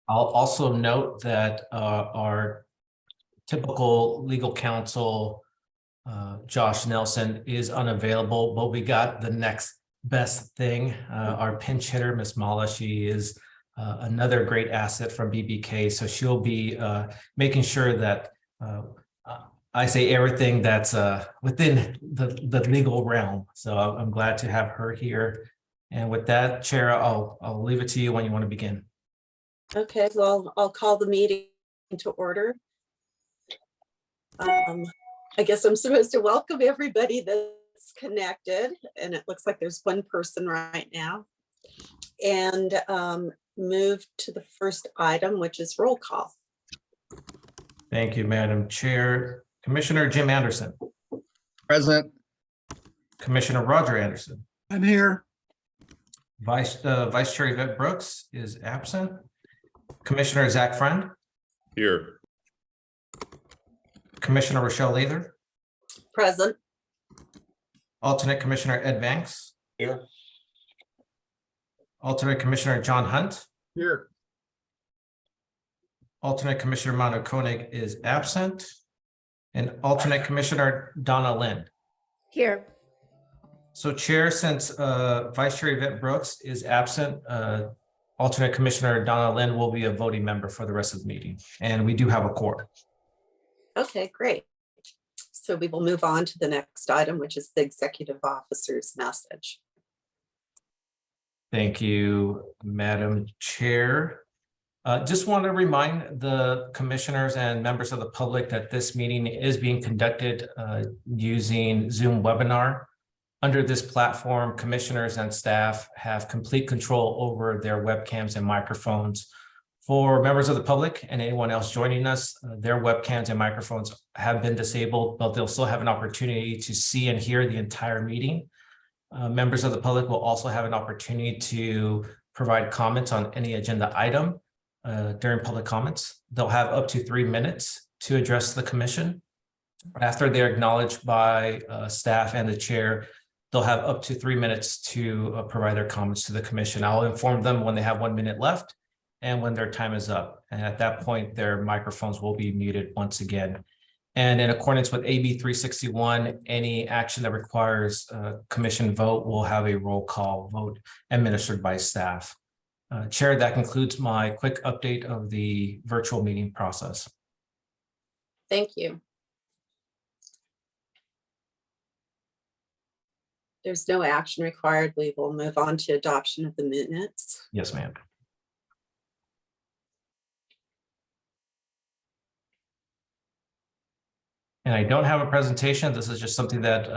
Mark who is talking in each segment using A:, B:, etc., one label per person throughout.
A: I'll also note that our typical legal counsel, Josh Nelson, is unavailable, but we got the next best thing. Our pinch hitter, Miss Mala, she is another great asset from BBK. So she'll be making sure that I say everything that's within the legal realm. So I'm glad to have her here. And with that, Chair, I'll leave it to you when you want to begin.
B: Okay, well, I'll call the meeting to order. I guess I'm supposed to welcome everybody that's connected, and it looks like there's one person right now. And move to the first item, which is roll call.
A: Thank you, Madam Chair. Commissioner Jim Anderson.
C: Present.
A: Commissioner Roger Anderson.
C: I'm here.
A: Vice Chair Yvette Brooks is absent. Commissioner Zach Friend.
D: Here.
A: Commissioner Rochelle Lather.
B: Present.
A: Alternate Commissioner Ed Banks.
D: Here.
A: Alternate Commissioner John Hunt.
C: Here.
A: Alternate Commissioner Manu Koenig is absent. And alternate Commissioner Donna Lind.
E: Here.
A: So Chair, since Vice Chair Yvette Brooks is absent, alternate Commissioner Donna Lind will be a voting member for the rest of the meeting. And we do have a quorum.
B: Okay, great. So we will move on to the next item, which is the executive officer's message.
A: Thank you, Madam Chair. Just want to remind the commissioners and members of the public that this meeting is being conducted using Zoom webinar. Under this platform, commissioners and staff have complete control over their webcams and microphones. For members of the public and anyone else joining us, their webcams and microphones have been disabled, but they'll still have an opportunity to see and hear the entire meeting. Members of the public will also have an opportunity to provide comments on any agenda item during public comments. They'll have up to 3 minutes to address the commission. After they're acknowledged by staff and the chair, they'll have up to 3 minutes to provide their comments to the commission. I'll inform them when they have 1 minute left and when their time is up. And at that point, their microphones will be muted once again. And in accordance with AB 361, any action that requires a commission vote will have a roll call vote administered by staff. Chair, that concludes my quick update of the virtual meeting process.
B: Thank you. There's no action required. We will move on to adoption of the minutes.
A: Yes, ma'am. And I don't have a presentation. This is just something that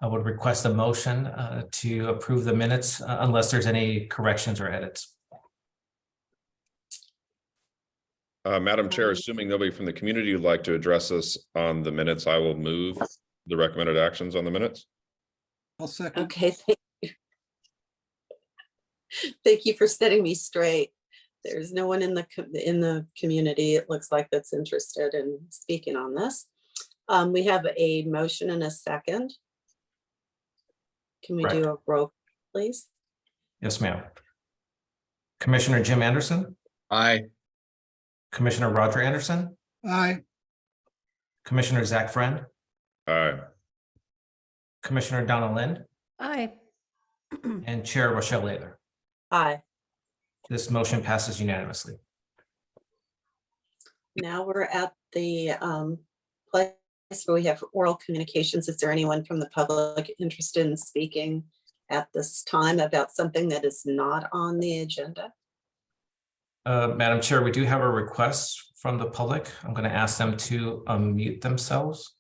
A: I would request a motion to approve the minutes unless there's any corrections or edits.
D: Madam Chair, assuming nobody from the community would like to address us on the minutes, I will move the recommended actions on the minutes.
C: I'll second.
B: Okay, thank you. Thank you for setting me straight. There's no one in the community, it looks like, that's interested in speaking on this. We have a motion and a second. Can we do a roll, please?
A: Yes, ma'am. Commissioner Jim Anderson.
C: Aye.
A: Commissioner Roger Anderson.
C: Aye.
A: Commissioner Zach Friend.
D: Aye.
A: Commissioner Donna Lind.
E: Aye.
A: And Chair Rochelle Lather.
B: Aye.
A: This motion passes unanimously.
B: Now we're at the place where we have oral communications. Is there anyone from the public interested in speaking at this time about something that is not on the agenda?
A: Madam Chair, we do have a request from the public. I'm going to ask them to unmute themselves.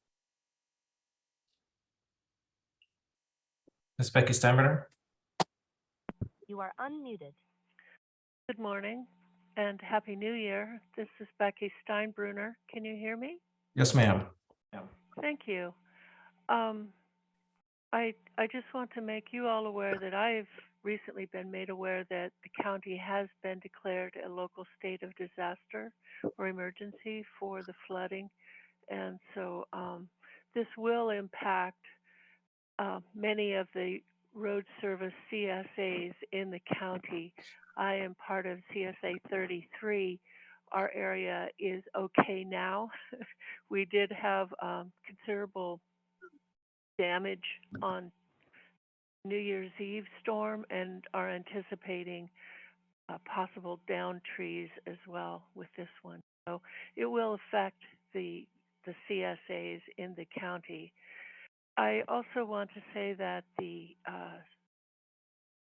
A: Ms. Becky Steinbrenner.
F: You are unmuted.
G: Good morning and Happy New Year. This is Becky Steinbruner. Can you hear me?
A: Yes, ma'am.
G: Thank you. I just want to make you all aware that I've recently been made aware that the county has been declared a local state of disaster or emergency for the flooding. And so this will impact many of the road service CSAs in the county. I am part of CSA 33, our area is okay now. We did have considerable damage on New Year's Eve storm and are anticipating possible down trees as well with this one. So it will affect the CSAs in the county. I also want to say that the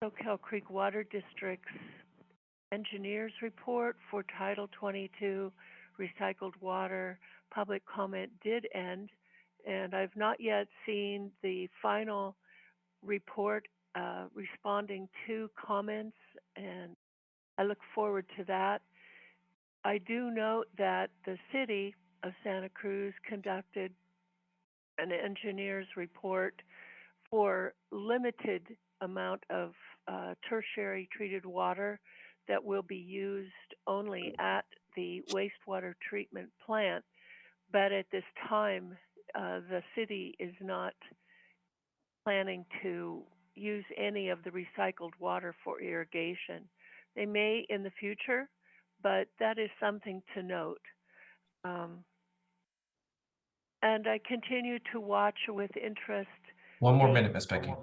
G: Soquel Creek Water District's engineers report for Title 22 recycled water public comment did end, and I've not yet seen the final report responding to comments, and I look forward to that. I do note that the city of Santa Cruz conducted an engineer's report for limited amount of tertiary treated water that will be used only at the wastewater treatment plant. But at this time, the city is not planning to use any of the recycled water for irrigation. They may in the future, but that is something to note. And I continue to watch with interest.
A: One more minute, Ms. Becky.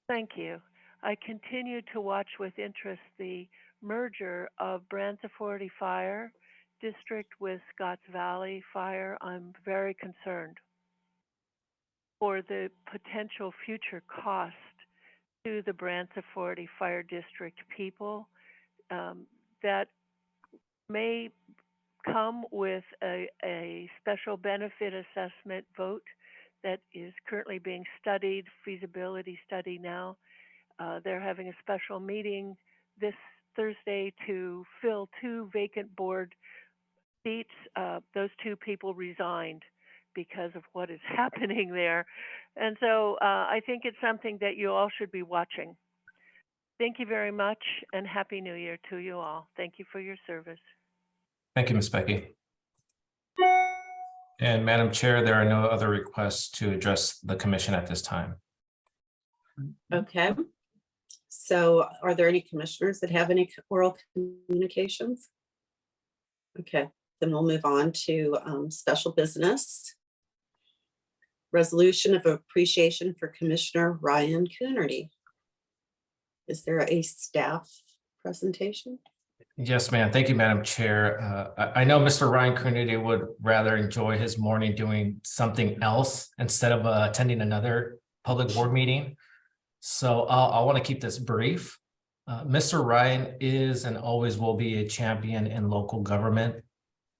G: Thank you. I continue to watch with interest the merger of Branciforte Fire District with Scotts Valley Fire. I'm very concerned for the potential future cost to the Branciforte Fire District people that may come with a special benefit assessment vote that is currently being studied, feasibility study now. They're having a special meeting this Thursday to fill 2 vacant board seats. Those 2 people resigned because of what is happening there. And so I think it's something that you all should be watching. Thank you very much, and Happy New Year to you all. Thank you for your service.
A: Thank you, Ms. Becky. And Madam Chair, there are no other requests to address the commission at this time.
B: Okay. So are there any commissioners that have any oral communications? Okay, then we'll move on to special business. Resolution of appreciation for Commissioner Ryan Coonerty. Is there a staff presentation?
A: Yes, ma'am. Thank you, Madam Chair. I know Mr. Ryan Coonerty would rather enjoy his morning doing something else instead of attending another public board meeting. So I want to keep this brief. Mr. Ryan is and always will be a champion in local government.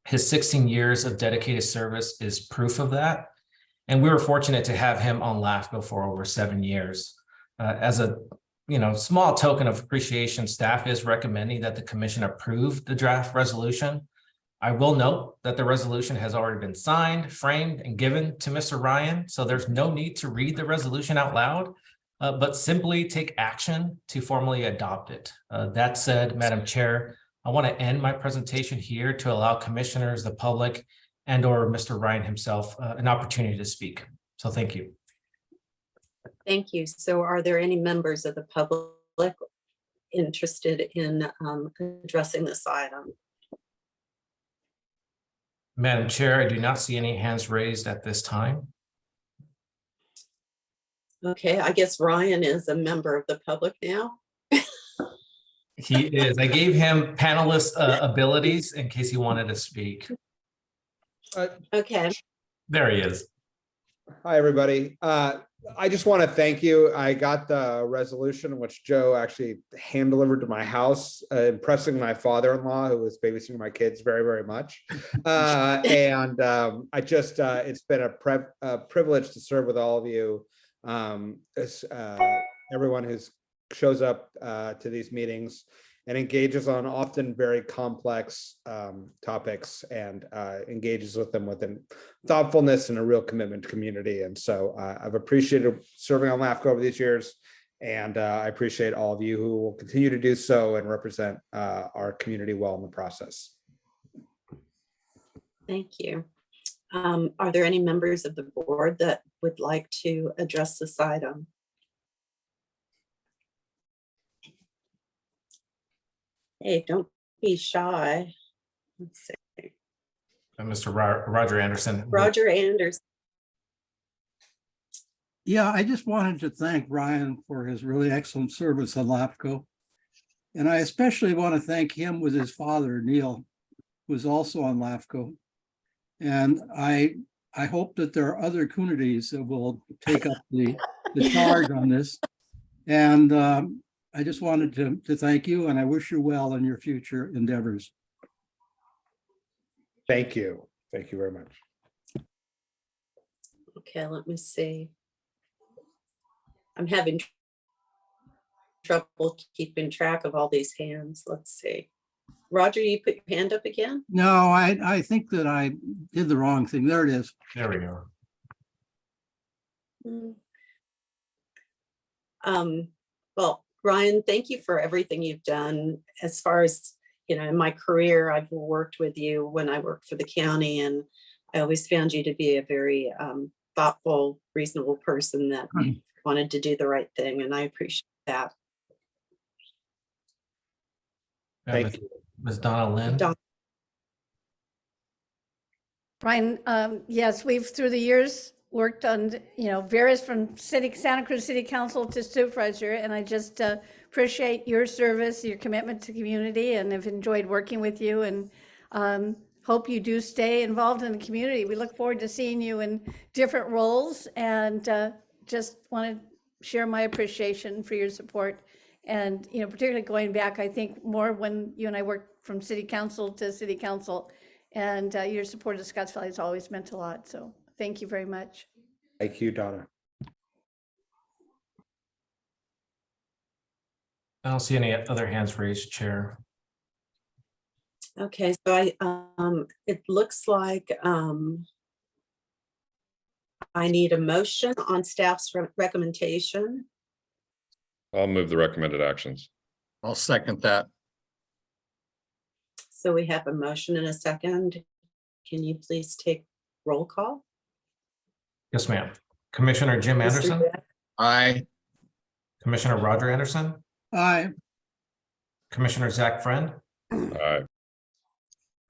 A: His 16 years of dedicated service is proof of that. And we were fortunate to have him on LAFCO for over 7 years. As a small token of appreciation, staff is recommending that the commission approve the draft resolution. I will note that the resolution has already been signed, framed, and given to Mr. Ryan, so there's no need to read the resolution out loud, but simply take action to formally adopt it. That said, Madam Chair, I want to end my presentation here to allow commissioners, the public, and/or Mr. Ryan himself an opportunity to speak. So thank you.
B: Thank you. So are there any members of the public interested in addressing this item?
A: Madam Chair, I do not see any hands raised at this time.
B: Okay, I guess Ryan is a member of the public now.
A: He is. I gave him panelist abilities in case he wanted to speak.
B: Okay,
A: There he is.
C: Hi, everybody. I just want to thank you. I got the resolution, which Joe actually hand delivered to my house, impressing my father-in-law, who was babysitting my kids very, very much. It's been a privilege to serve with all of you. Everyone who shows up to these meetings and engages on often very complex topics and engages with them with thoughtfulness and a real commitment to community. And so I've appreciated serving on LAFCO over these years, and I appreciate all of you who will continue to do so and represent our community well in the process.
B: thank you. Are there any members of the board that would like to address this item? Hey, don't be shy. Let's see.
A: Mr. Roger Anderson.
B: Roger Anderson.
E: Yeah, I just wanted to thank Ryan for his really excellent service on LAFCO. And I especially want to thank him with his father, Neil, who was also on LAFCO. And I hope that there are other Coonertys that will take up the charge on this. And I just wanted to thank you, and I wish you well in your future endeavors.
C: Thank you. Thank you very much.
B: Okay, let me see. I'm having trouble keeping track of all these hands. Let's see. Roger, you put your hand up again?
E: No, I think that I did the wrong thing. There it is.
A: There we go.
B: Well, Ryan, thank you for everything you've done. As far as, in my career, I've worked with you when I worked for the county, and I always found you to be a very thoughtful, reasonable person that wanted to do the right thing, and I appreciate that.
C: Thank you.
A: Ms. Donna Lind.
H: Ryan, yes, we've through the years worked on, various from Santa Cruz City Council to supervisor, and I just appreciate your service, your commitment to community, and have enjoyed working with you, and hope you do stay involved in the community. We look forward to seeing you in different roles, and just want to share my appreciation for your support. And, particularly going back, I think more when you and I worked from city council to city council, and your support of Scotts Valley has always meant a lot. So thank you very much.
C: Thank you, Donna.
A: I don't see any other hands raised, Chair.
B: Okay, so it looks like I need a motion on staff's recommendation.
D: I'll move the recommended actions.
I: I'll second that.
B: So we have a motion and a second. Can you please take roll call?
A: Yes, ma'am. Commissioner Jim
B: Mr.
A: Anderson,
B: Beck?
I: Aye.
A: Commissioner Roger Anderson,
E: Aye.
A: Commissioner Zach Friend,
D: Aye.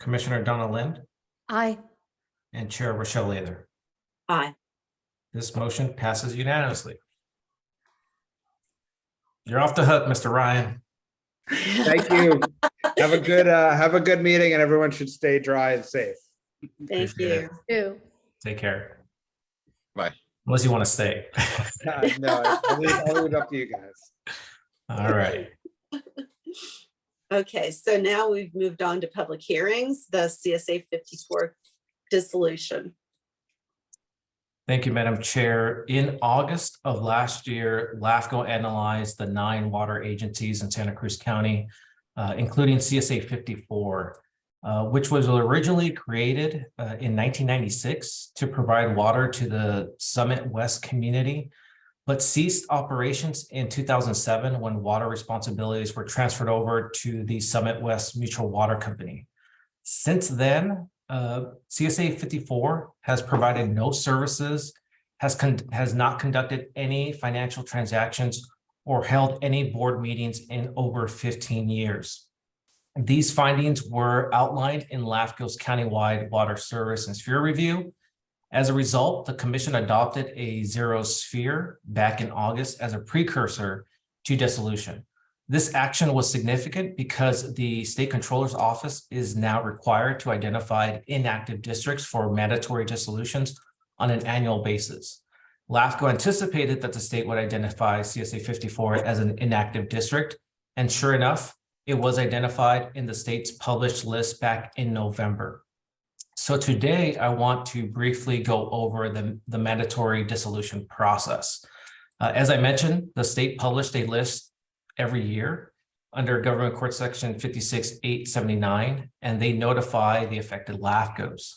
A: Commissioner Donna Lind,
H: Aye.
A: and Chair Rochelle Lather.
B: Aye.
A: This motion passes unanimously. You're off the hook, Mr. Ryan.
C: Thank you. Have a good meeting, and everyone should stay dry and safe.
B: Thank
A: Appreciate
B: you.
A: it.
H: Two.
A: Take care.
I: Bye.
A: Unless you want to stay.
C: No, I'll leave it up to you guys.
A: All right.
B: Okay, so now we've moved on to public hearings, the CSA 54 dissolution.
A: Thank you, Madam Chair. In August of last year, LAFCO analyzed the 9 water agencies in Santa Cruz County, including CSA 54, which was originally created in 1996 to provide water to the Summit West community, but ceased operations in 2007 when water responsibilities were transferred over to the Summit West Mutual Water Company. Since then, CSA 54 has provided no services, has not conducted any financial transactions, or held any board meetings in over 15 years. These findings were outlined in LAFCO's countywide water service and sphere review. As a result, the commission adopted a zero sphere back in August as a precursor to dissolution. This action was significant because the state controller's office is now required to identify inactive districts for mandatory dissolutions on an annual basis. LAFCO anticipated that the state would identify CSA 54 as an inactive district, and sure enough, it was identified in the state's published list back in November. So today, I want to briefly go over the mandatory dissolution process. As I mentioned, the state published a list every year under Government Code Section 56-879, and they notify the affected LAFCOs.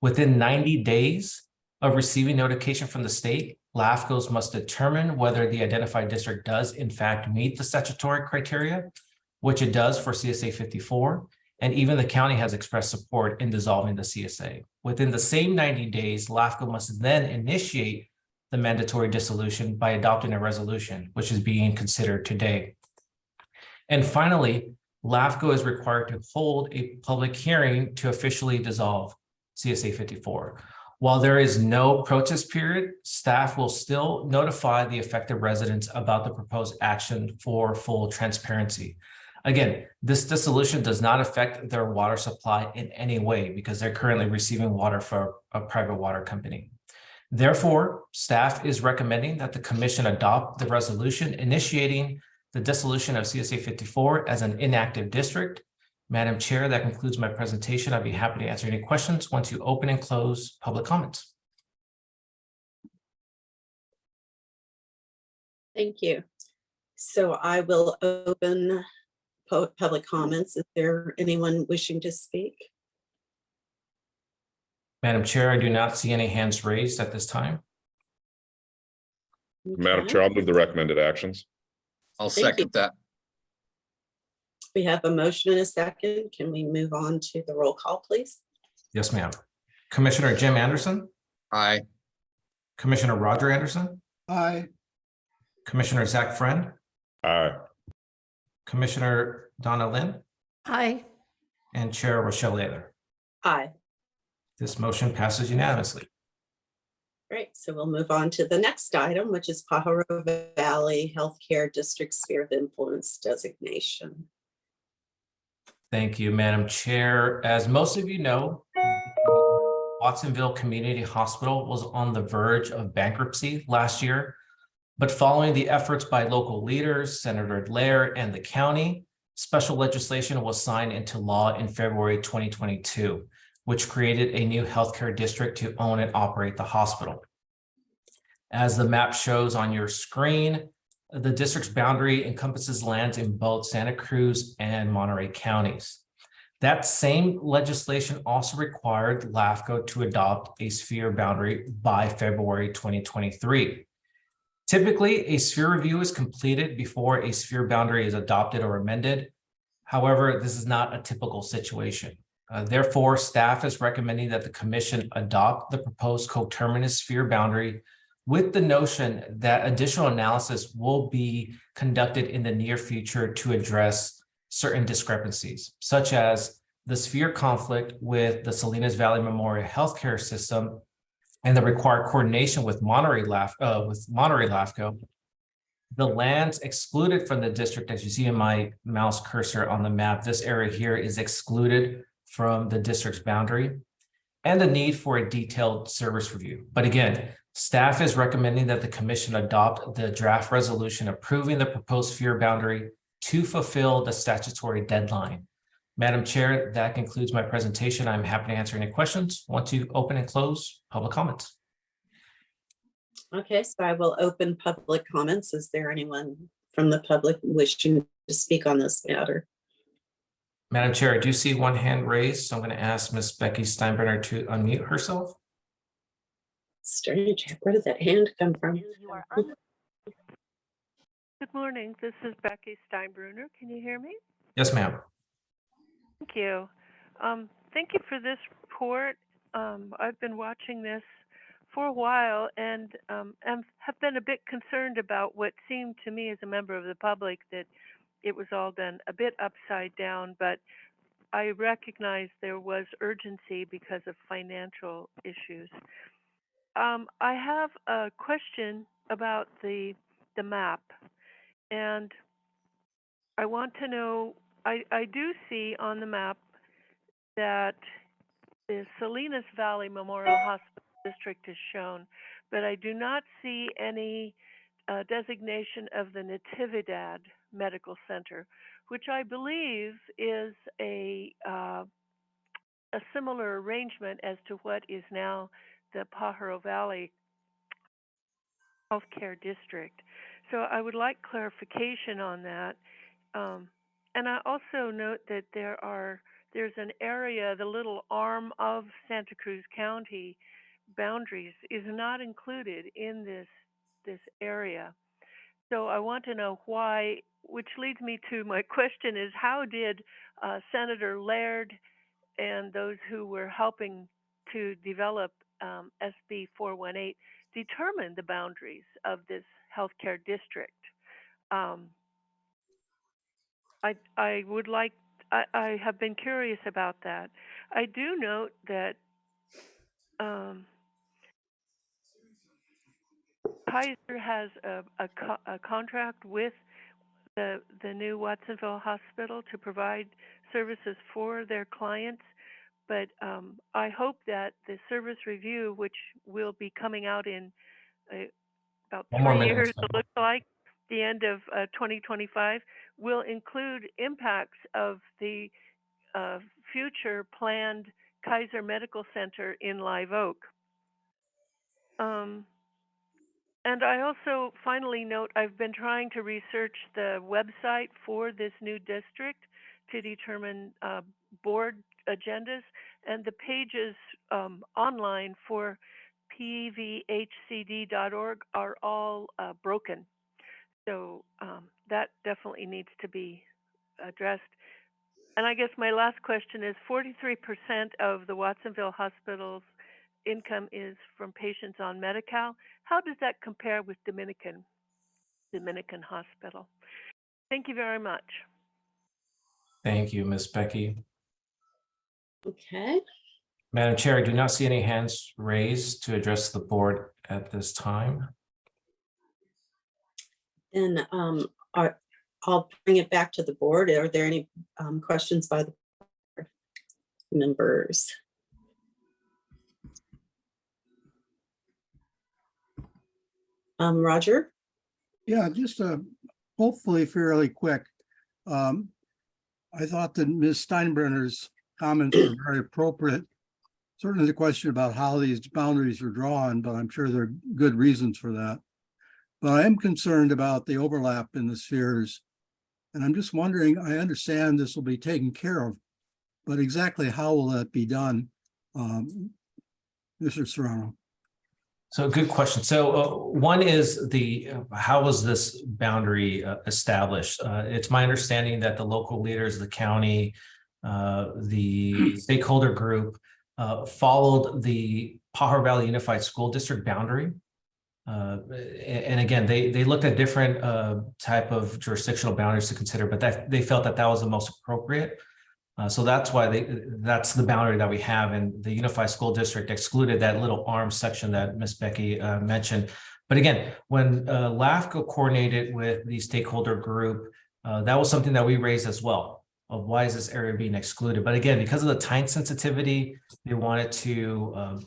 A: Within 90 days of receiving notification from the state, LAFCOs must determine whether the identified district does in fact meet the statutory criteria, which it does for CSA 54, and even the county has expressed support in dissolving the CSA. Within the same 90 days, LAFCO must then initiate the mandatory dissolution by adopting a resolution, which is being considered today. And finally, LAFCO is required to hold a public hearing to officially dissolve CSA 54. While there is no protest period, staff will still notify the affected residents about the proposed action for full transparency. Again, this dissolution does not affect their water supply in any way because they're currently receiving water from a private water company. Therefore, staff is recommending that the commission adopt the resolution initiating the dissolution of CSA 54 as an inactive district. Madam Chair, that concludes my presentation. I'd be happy to answer any questions once you open and close public comments.
B: Thank you. So I will open public comments. Is there anyone wishing to speak?
A: Madam Chair, I do not see any hands raised at this time.
D: Madam
B: Okay.
D: Chair, I'll move the recommended actions.
I: I'll
B: Thank you.
I: second that.
B: We have a motion and a second. Can we move on to the roll call, please?
A: Yes, ma'am. Commissioner Jim Anderson,
I: Aye.
A: Commissioner Roger Anderson,
E: Aye.
A: Commissioner Zach Friend,
D: Aye.
A: Commissioner Donna Lynn,
H: Aye.
A: and Chair Rochelle Ayler.
B: Aye.
A: This motion passes unanimously.
B: Great. So we'll move on to the next item, which is Pajaro Valley Healthcare District Sphere of Influence designation.
A: Thank you, Madam Chair. As most of you know, Watsonville Community Hospital was on the verge of bankruptcy last year, but following the efforts by local leaders, Senator Lair and the county, special legislation was signed into law in February 2022, which created a new healthcare district to own and operate the hospital. As the map shows on your screen, the district's boundary encompasses lands in both Santa Cruz and Monterey counties. That same legislation also required LAFCO to adopt a sphere boundary by February 2023. Typically, a sphere review is completed before a sphere boundary is adopted or amended. However, this is not a typical situation. Therefore, staff is recommending that the commission adopt the proposed coterminous sphere boundary with the notion that additional analysis will be conducted in the near future to address certain discrepancies, such as the sphere conflict with the Salinas Valley Memorial Healthcare System and the required coordination with Monterey LAFCO. The lands excluded from the district, as you see in my mouse cursor on the map, this area here is excluded from the district's boundary, and the need for a detailed service review. But again, staff is recommending that the commission adopt the draft resolution approving the proposed sphere boundary to fulfill the statutory deadline. Madam Chair, that concludes my presentation. I'm happy to answer any questions. Want to open and close public comments?
B: Okay, so I will open public comments. Is there anyone from the public wishing to speak on this matter?
A: Madam Chair, I do see one hand raised, so I'm going to ask Ms. Becky Steinbrenner to unmute herself.
B: Strange. Where did that hand come from?
F: You are
G: Good morning. This is Becky Steinbruner. Can you hear me?
A: Yes, ma'am.
G: Thank you. Thank you for this report. I've been watching this for a while and have been a bit concerned about what seemed to me as a member of the public that it was all done a bit upside down, but I recognize there was urgency because of financial issues. I have a question about the map, and I want to know, I do see on the map that the Salinas Valley Memorial Hospital District is shown, but I do not see any designation of the Natividad Medical Center, which I believe is a similar arrangement as to what is now the Pajaro Valley Healthcare District. So I would like clarification on that. And I also note that there's an area, the little arm of Santa Cruz County boundaries is not included in this area. So I want to know why, which leads me to my question is, how did Senator Laird and those who were helping to develop SB 418 determine the boundaries of this healthcare district? I would like I have been curious about that. I do note that Kaiser has a contract with the new Watsonville Hospital to provide services for their clients. But I hope that the service review, which will be coming out in about 3 years, it looks like, the end of 2025, will include impacts of the future planned Kaiser Medical Center in Live Oak. And I also finally note I've been trying to research the website for this new district to determine board agendas, and the pages online for pvhcd.org are all broken. So that definitely needs to be addressed. And I guess my last question is 43% of the Watsonville Hospital's income is from patients on Medi-Cal. How does that compare with Dominican Hospital? Thank you very much.
A: Thank you, Ms. Becky.
B: Okay,
A: Madam Chair, I do not see any hands raised to address the board at this time.
B: then I'll bring it back to the board. Are there any questions by the board members? Roger?
E: Yeah, just hopefully fairly quick. I thought that Ms. Steinbrenner's comments were very appropriate. Certainly the question about how these boundaries are drawn, but I'm sure there are good reasons for that. But I am concerned about the overlap in the spheres. And I'm just wondering, I understand this will be taken care of, but exactly how will that be done? Mr. Serrano.
A: So good question. So one is how was this boundary established? It's my understanding that the local leaders, the county, the stakeholder group followed the Pajaro Valley Unified School District boundary. And again, they looked at different type of jurisdictional boundaries to consider, but that they felt that that was the most appropriate. So that's why that's the boundary that we have, and the Unified School District excluded that little arm section that Ms. Becky mentioned. But again, when LAFCO coordinated with the stakeholder group, that was something that we raised as well, of why is this area being excluded? But again, because of the time sensitivity, they wanted to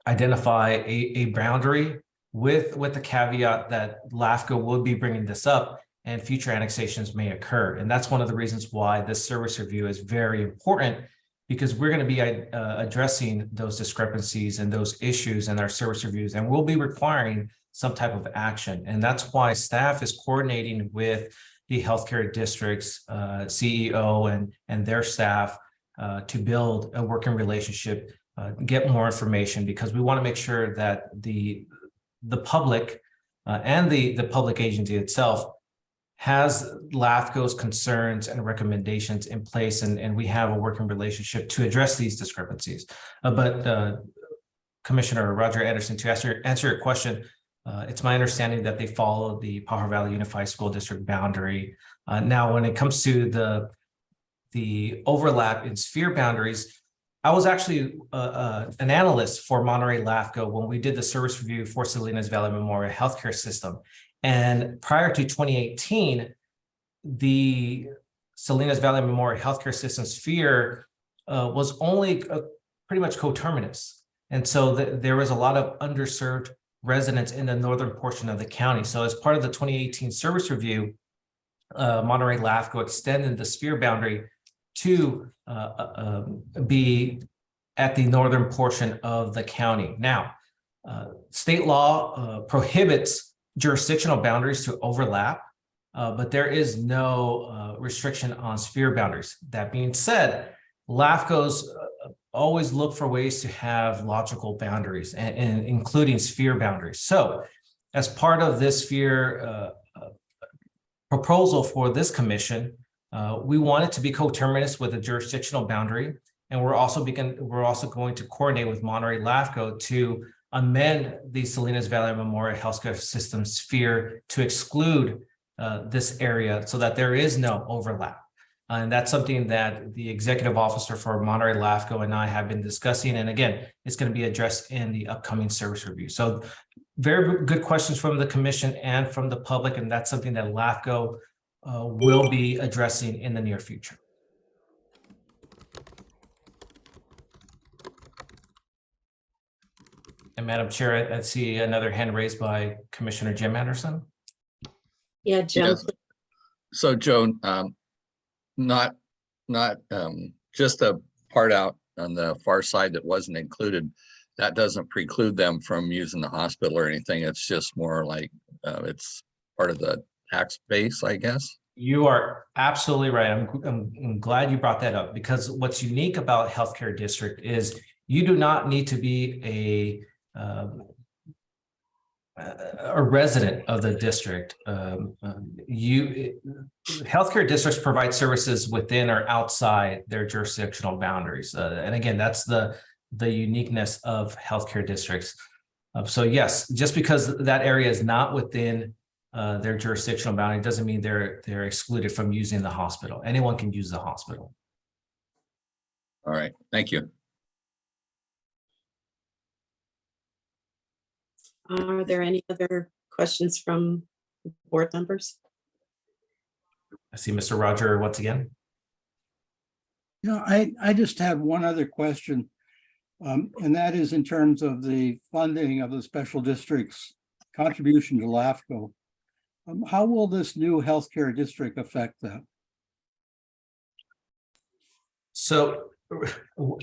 A: identify a boundary with the caveat that LAFCO would be bringing this up and future annexations may occur. And that's one of the reasons why this service review is very important, because we're going to be addressing those discrepancies and those issues in our service reviews, and we'll be requiring some type of action. And that's why staff is coordinating with the healthcare district's CEO and their staff to build a working relationship, get more information, because we want to make sure that the public and the public agency itself has LAFCO's concerns and recommendations in place, and we have a working relationship to address these discrepancies. But Commissioner Roger Anderson, to answer your question, it's my understanding that they follow the Pajaro Valley Unified School District boundary. Now, when it comes to the overlap in sphere boundaries, I was actually an analyst for Monterey LAFCO when we did the service review for Salinas Valley Memorial Healthcare System. And prior to 2018, the Salinas Valley Memorial Healthcare System sphere was only pretty much coterminous. And so there was a lot of underserved residents in the northern portion of the county. So as part of the 2018 service review, Monterey LAFCO extended the sphere boundary to be at the northern portion of the county. Now, state law prohibits jurisdictional boundaries to overlap, but there is no restriction on sphere boundaries. That being said, LAFCOs always look for ways to have logical boundaries, and including sphere boundaries. So as part of this sphere proposal for this commission, we want it to be coterminous with a jurisdictional boundary, and we're also going to coordinate with Monterey LAFCO to amend the Salinas Valley Memorial Healthcare System sphere to exclude this area so that there is no overlap. And that's something that the executive officer for Monterey LAFCO and I have been discussing. And again, it's going to be addressed in the upcoming service review. So very good questions from the commission and from the public. And that's something that LAFCO will be addressing in the near future. And Madam Chair, I see another hand raised by Commissioner Jim Anderson.
B: Yeah, Jim.
I: Yes. So Joan, not just the part out on the far side that wasn't included, that doesn't preclude them from using the hospital or anything. It's just more like it's part of the tax base, I guess.
A: You are absolutely right. I'm glad you brought that up, because what's unique about healthcare district is you do not need to be a resident of the district. Healthcare districts provide services within or outside their jurisdictional boundaries. And again, that's the uniqueness of healthcare districts. So yes, just because that area is not within their jurisdictional boundary doesn't mean they're excluded from using the hospital. Anyone can use the hospital.
I: All right, thank you.
B: Are there any other questions from board members?
A: I see Mr. Roger once again.
E: You know, I just have one other question. And that is in terms of the funding of the special districts contribution to LAFCO. How will this new healthcare district affect that?
A: So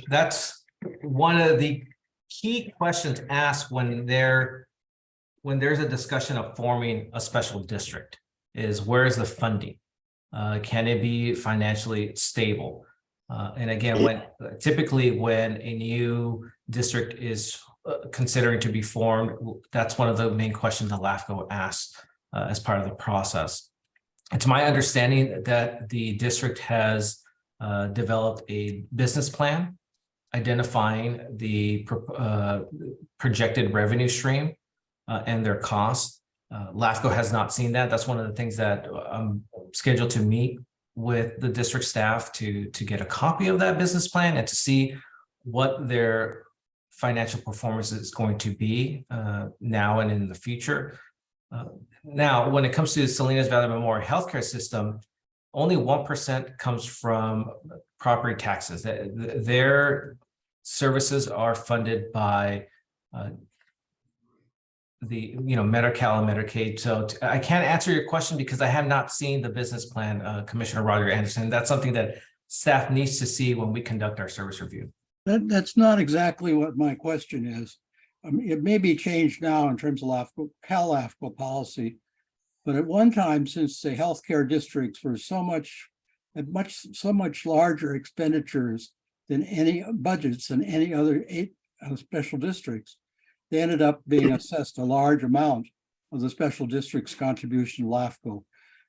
A: that's one of the key questions asked when there's a discussion of forming a special district is where is the funding? Can it be financially stable? And again, typically when a new district is considering to be formed, that's one of the main questions that LAFCO asks as part of the process. It's my understanding that the district has developed a business plan identifying the projected revenue stream and their costs. LAFCO has not seen that. That's one of the things that I'm scheduled to meet with the district staff to get a copy of that business plan and to see what their financial performance is going to be now and in the future. Now, when it comes to Salinas Valley Memorial Healthcare System, only 1% comes from property taxes. Their services are funded by the Medi-Cal and Medicaid. So I can't answer your question because I have not seen the business plan, Commissioner Roger Anderson. That's something that staff needs to see when we conduct our service review.
E: That's not exactly what my question is. It may be changed now in terms of LAFCO policy, but at one time, since the healthcare districts were so much larger expenditures than any budgets than any other 8 special districts, they ended up being assessed a large amount of the special district's contribution to LAFCO.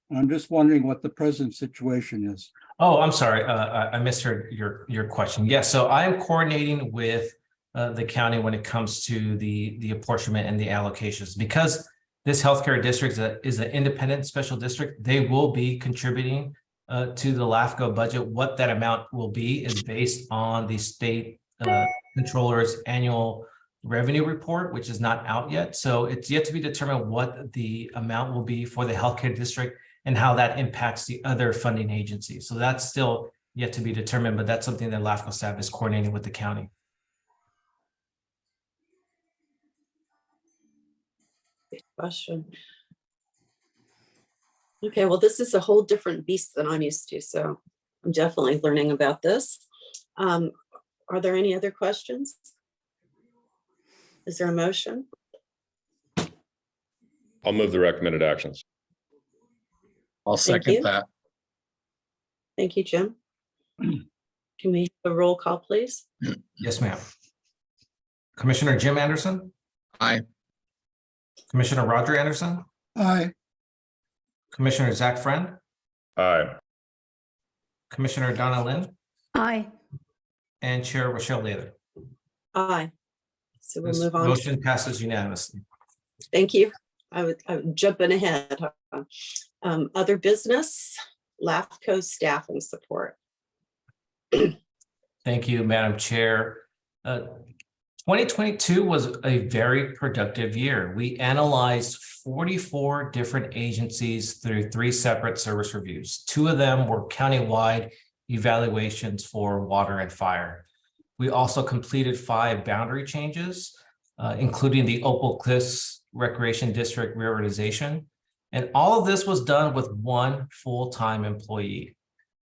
E: And I'm just wondering what the present situation is.
A: Oh, I'm sorry. I misheard your question. Yes, so I am coordinating with the county when it comes to the apportionment and the allocations. Because this healthcare district is an independent special district, they will be contributing to the LAFCO budget. What that amount will be is based on the state controller's annual revenue report, which is not out yet. So it's yet to be determined what the amount will be for the healthcare district and how that impacts the other funding agencies. So that's still yet to be determined, but that's something that LAFCO staff is coordinating with the county.
B: Good question. Okay, well, this is a whole different beast than I'm used to, so I'm definitely learning about this. Are there any other questions? Is there a motion?
D: I'll move the recommended actions.
I: I'll
B: Thank
I: second
B: you.
I: that.
B: Thank you, Jim. Can we have a roll call, please?
A: Yes, ma'am. Commissioner Jim Anderson,
I: Aye.
A: Commissioner Roger Anderson,
E: Aye.
A: Commissioner Zach Friend,
D: Aye.
A: Commissioner Donna Lynn,
H: Aye.
A: and Chair Rochelle Lather.
B: Aye. So we'll
A: This
B: move on.
A: motion passes unanimously.
B: Thank you. I was jumping ahead. Other business? LAFCO staffing support.
A: Thank you, Madam Chair. 2022 was a very productive year. We analyzed 44 different agencies through 3 separate service reviews. 2 of them were countywide evaluations for water and fire. We also completed 5 boundary changes, including the Opal Cliffs Recreation District reorganization. And all of this was done with 1 full-time employee.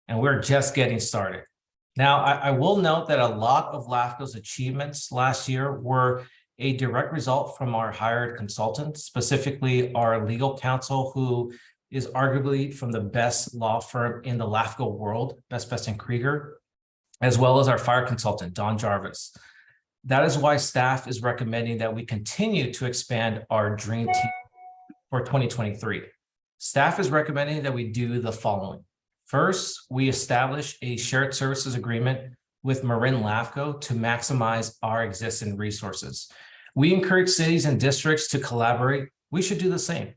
A: And we're just getting started. Now, I will note that a lot of LAFCO's achievements last year were a direct result from our hired consultants, specifically our legal counsel, who is arguably from the best law firm in the LAFCO world, Best and Krieger, as well as our fire consultant, Don Jarvis. That is why staff is recommending that we continue to expand our dream team for 2023. Staff is recommending that we do the following. First, we establish a shared services agreement with Marin LAFCO to maximize our existing resources. We encourage cities and districts to collaborate. We should do the same.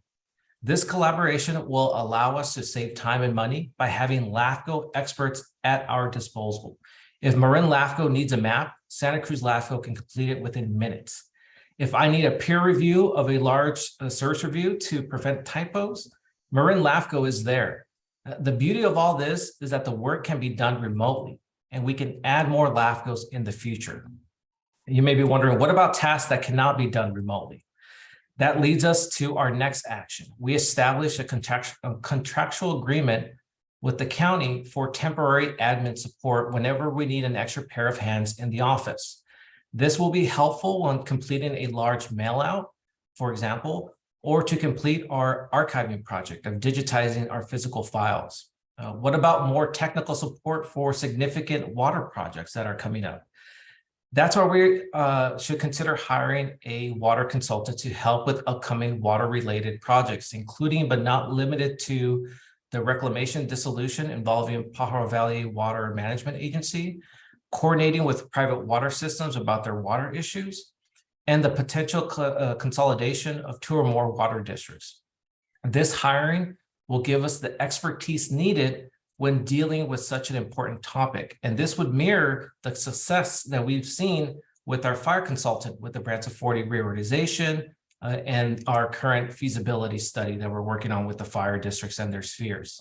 A: This collaboration will allow us to save time and money by having LAFCO experts at our disposal. If Marin LAFCO needs a map, Santa Cruz LAFCO can complete it within minutes. If I need a peer review of a large service review to prevent typos, Marin LAFCO is there. The beauty of all this is that the work can be done remotely, and we can add more LAFCOs in the future. You may be wondering, what about tasks that cannot be done remotely? That leads us to our next action. We establish a contractual agreement with the county for temporary admin support whenever we need an extra pair of hands in the office. This will be helpful when completing a large mail out, for example, or to complete our archiving project of digitizing our physical files. What about more technical support for significant water projects that are coming up? That's why we should consider hiring a water consultant to help with upcoming water-related projects, including but not limited to the reclamation dissolution involving Pajaro Valley Water Management Agency, coordinating with private water systems about their water issues, and the potential consolidation of 2 or more water districts. This hiring will give us the expertise needed when dealing with such an important topic. And this would mirror the success that we've seen with our fire consultant with the Branson 40 reorganization and our current feasibility study that we're working on with the fire districts and their spheres.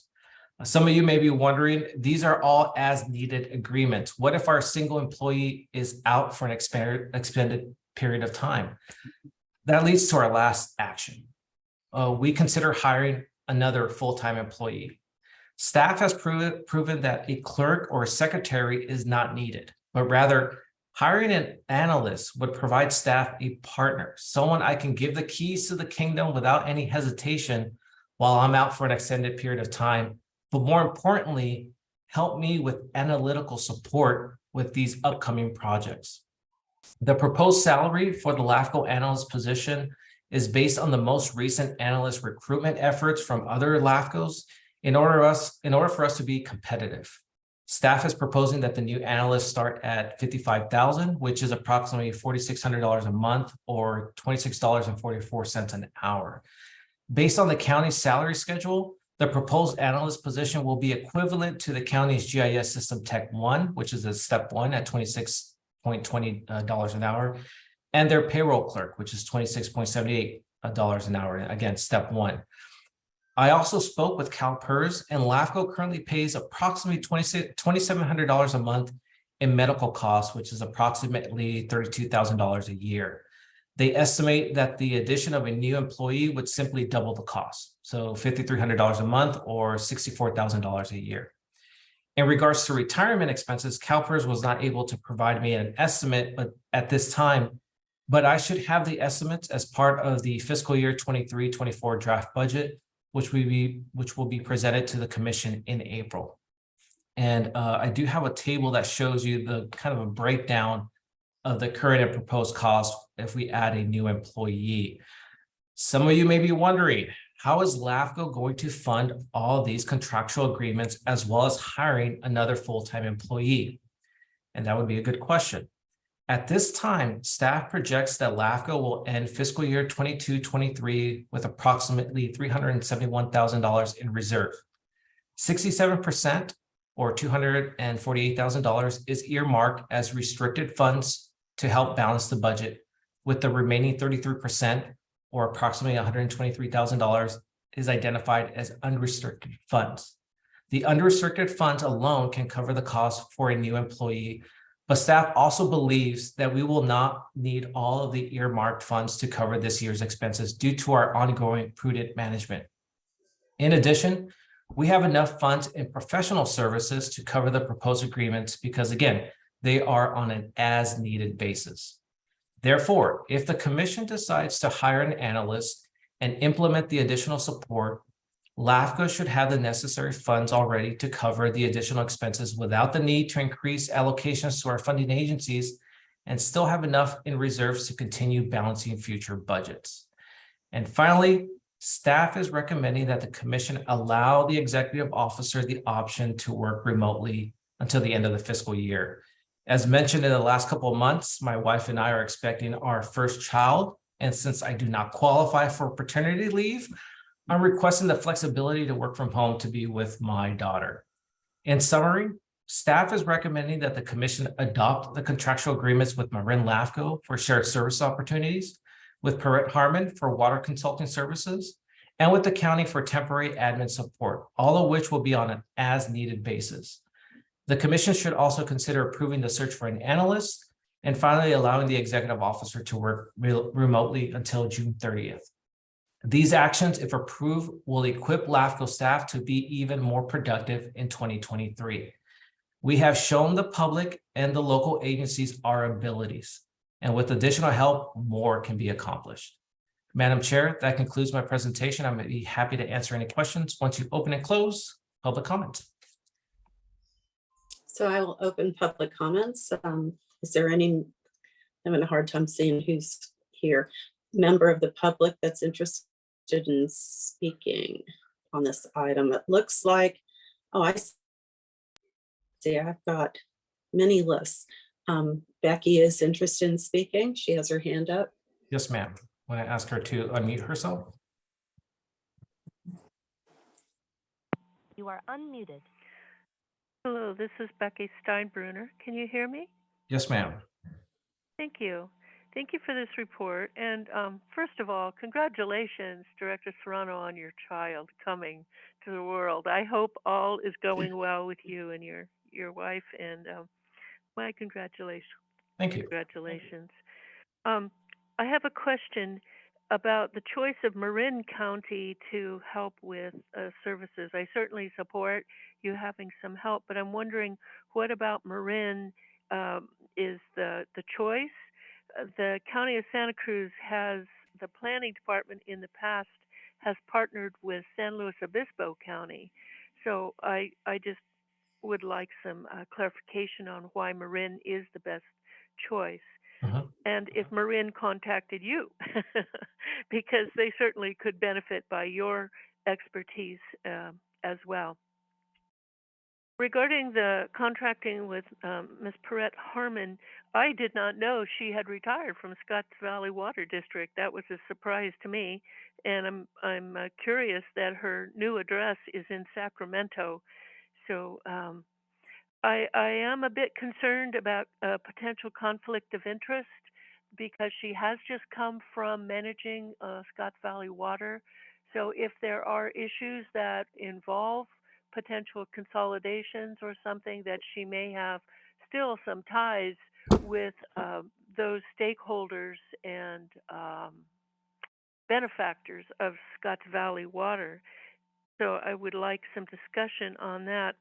A: Some of you may be wondering, these are all as needed agreements. What if our single employee is out for an extended period of time? That leads to our last action. We consider hiring another full-time employee. Staff has proven that a clerk or a secretary is not needed, but rather hiring an analyst would provide staff a partner, someone I can give the keys to the kingdom without any hesitation while I'm out for an extended period of time, but more importantly, help me with analytical support with these upcoming projects. The proposed salary for the LAFCO analyst position is based on the most recent analyst recruitment efforts from other LAFCOs in order for us to be competitive. Staff is proposing that the new analysts start at $55,000, which is approximately $4,600 a month or $26.44 an hour. Based on the county's salary schedule, the proposed analyst position will be equivalent to the county's GIS System Tech 1, which is a step 1 at $26.20 an hour, and their payroll clerk, which is $26.78 an hour, again, step 1. I also spoke with CalPERS, and LAFCO currently pays approximately $2,700 a month in medical costs, which is approximately $32,000 a year. They estimate that the addition of a new employee would simply double the cost, so $5,300 a month or $64,000 a year. In regards to retirement expenses, CalPERS was not able to provide me an estimate at this time, but I should have the estimates as part of the fiscal year 23-24 draft budget, which will be presented to the commission in April. And I do have a table that shows you the kind of a breakdown of the current and proposed cost if we add a new employee. Some of you may be wondering, how is LAFCO going to fund all these contractual agreements as well as hiring another full-time employee? And that would be a good question. At this time, staff projects that LAFCO will end fiscal year 22-23 with approximately $371,000 in reserve. 67% or $248,000 is earmarked as restricted funds to help balance the budget, with the remaining 33% or approximately $123,000 is identified as unrestricted funds. The unrestricted funds alone can cover the cost for a new employee, but staff also believes that we will not need all of the earmarked funds to cover this year's expenses due to our ongoing prudent management. In addition, we have enough funds in professional services to cover the proposed agreements because, again, they are on an as-needed basis. Therefore, if the commission decides to hire an analyst and implement the additional support, LAFCO should have the necessary funds already to cover the additional expenses without the need to increase allocations to our funding agencies and still have enough in reserves to continue balancing future budgets. And finally, staff is recommending that the commission allow the executive officer the option to work remotely until the end of the fiscal year. As mentioned in the last couple of months, my wife and I are expecting our first child. And since I do not qualify for paternity leave, I'm requesting the flexibility to work from home to be with my daughter. In summary, staff is recommending that the commission adopt the contractual agreements with Marin LAFCO for shared service opportunities, with Perrette Harmon for water consulting services, and with the county for temporary admin support, all of which will be on an as-needed basis. The commission should also consider approving the search for an analyst and finally allowing the executive officer to work remotely until June 30th. These actions, if approved, will equip LAFCO staff to be even more productive in 2023. We have shown the public and the local agencies our abilities, and with additional help, more can be accomplished. Madam Chair, that concludes my presentation. I'm be happy to answer any questions once you open and close public comment.
B: So I will open public comments. Is there any, I'm having a hard time seeing who's here, member of the public that's interested in speaking on this item? It looks like, oh, I see, I've got many lists. Becky is interested in speaking. She has her hand up.
A: Yes, ma'am. Want to ask her to unmute herself?
F: You are unmuted.
G: Hello, this is Becky Steinbruner. Can you hear me?
A: Yes, ma'am.
G: Thank you. Thank you for this report. And first of all, congratulations, Director Serrano, on your child coming to the world. I hope all is going well with you and your wife. And my congratulations.
A: Thank you.
G: Congratulations. I have a question about the choice of Marin County to help with services. I certainly support you having some help, but I'm wondering, what about Marin is the choice? The County of Santa Cruz has, the planning department in the past has partnered with San Luis Obispo County. So I just would like some clarification on why Marin is the best choice. And if Marin contacted you, because they certainly could benefit by your expertise as well. Regarding the contracting with Ms. Perrette Harmon, I did not know she had retired from Scotts Valley Water District. That was a surprise to me, and I'm curious that her new address is in Sacramento. So I am a bit concerned about a potential conflict of interest because she has just come from managing Scotts Valley Water. So if there are issues that involve potential consolidations or something, that she may have still some ties with those stakeholders and benefactors of Scotts Valley Water. So I would like some discussion on that.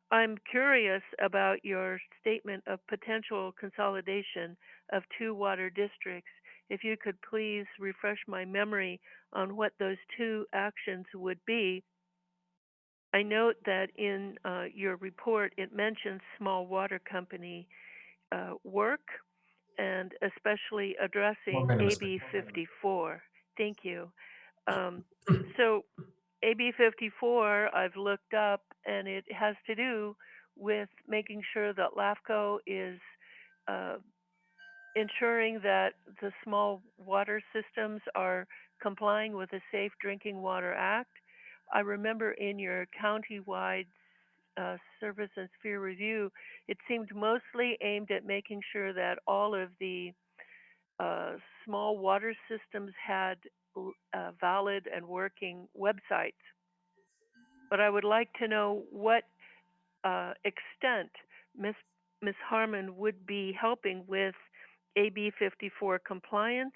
G: I'm curious about your statement of potential consolidation of 2 water districts. If you could please refresh my memory on what those 2 actions would be. I note that in your report, it mentions small water company work and especially addressing AB 54. Thank you. So AB 54, I've looked up, and it has to do with making sure that LAFCO is ensuring that the small water systems are complying with the Safe Drinking Water Act. I remember in your county-wide service and sphere review, it seemed mostly aimed at making sure that all of the small water systems had valid and working websites. But I would like to know what extent Ms. Harmon would be helping with AB 54 compliance,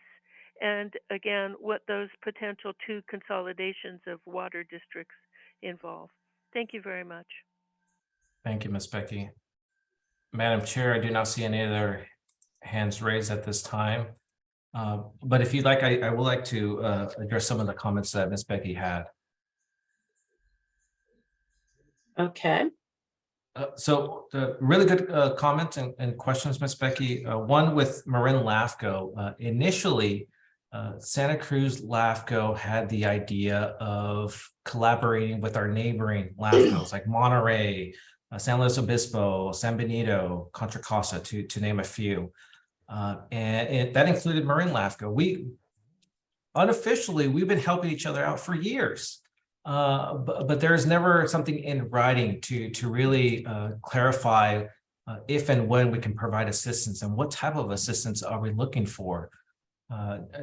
G: and again, what those potential 2 consolidations of water districts involve. Thank you very much.
A: Thank you, Ms. Becky. Madam Chair, I do not see any other hands raised at this time. But if you'd like, I would like to address some of the comments that Ms. Becky had.
B: Okay.
A: So really good comments and questions, Ms. Becky. One with Marin LAFCO. Initially, Santa Cruz LAFCO had the idea of collaborating with our neighboring LAFCOs like Monterey, San Luis Obispo, San Benito, Contra Costa, to name a few. And that included Marin LAFCO. Unofficially, we've been helping each other out for years. But there's never something in writing to really clarify if and when we can provide assistance and what type of assistance are we looking for.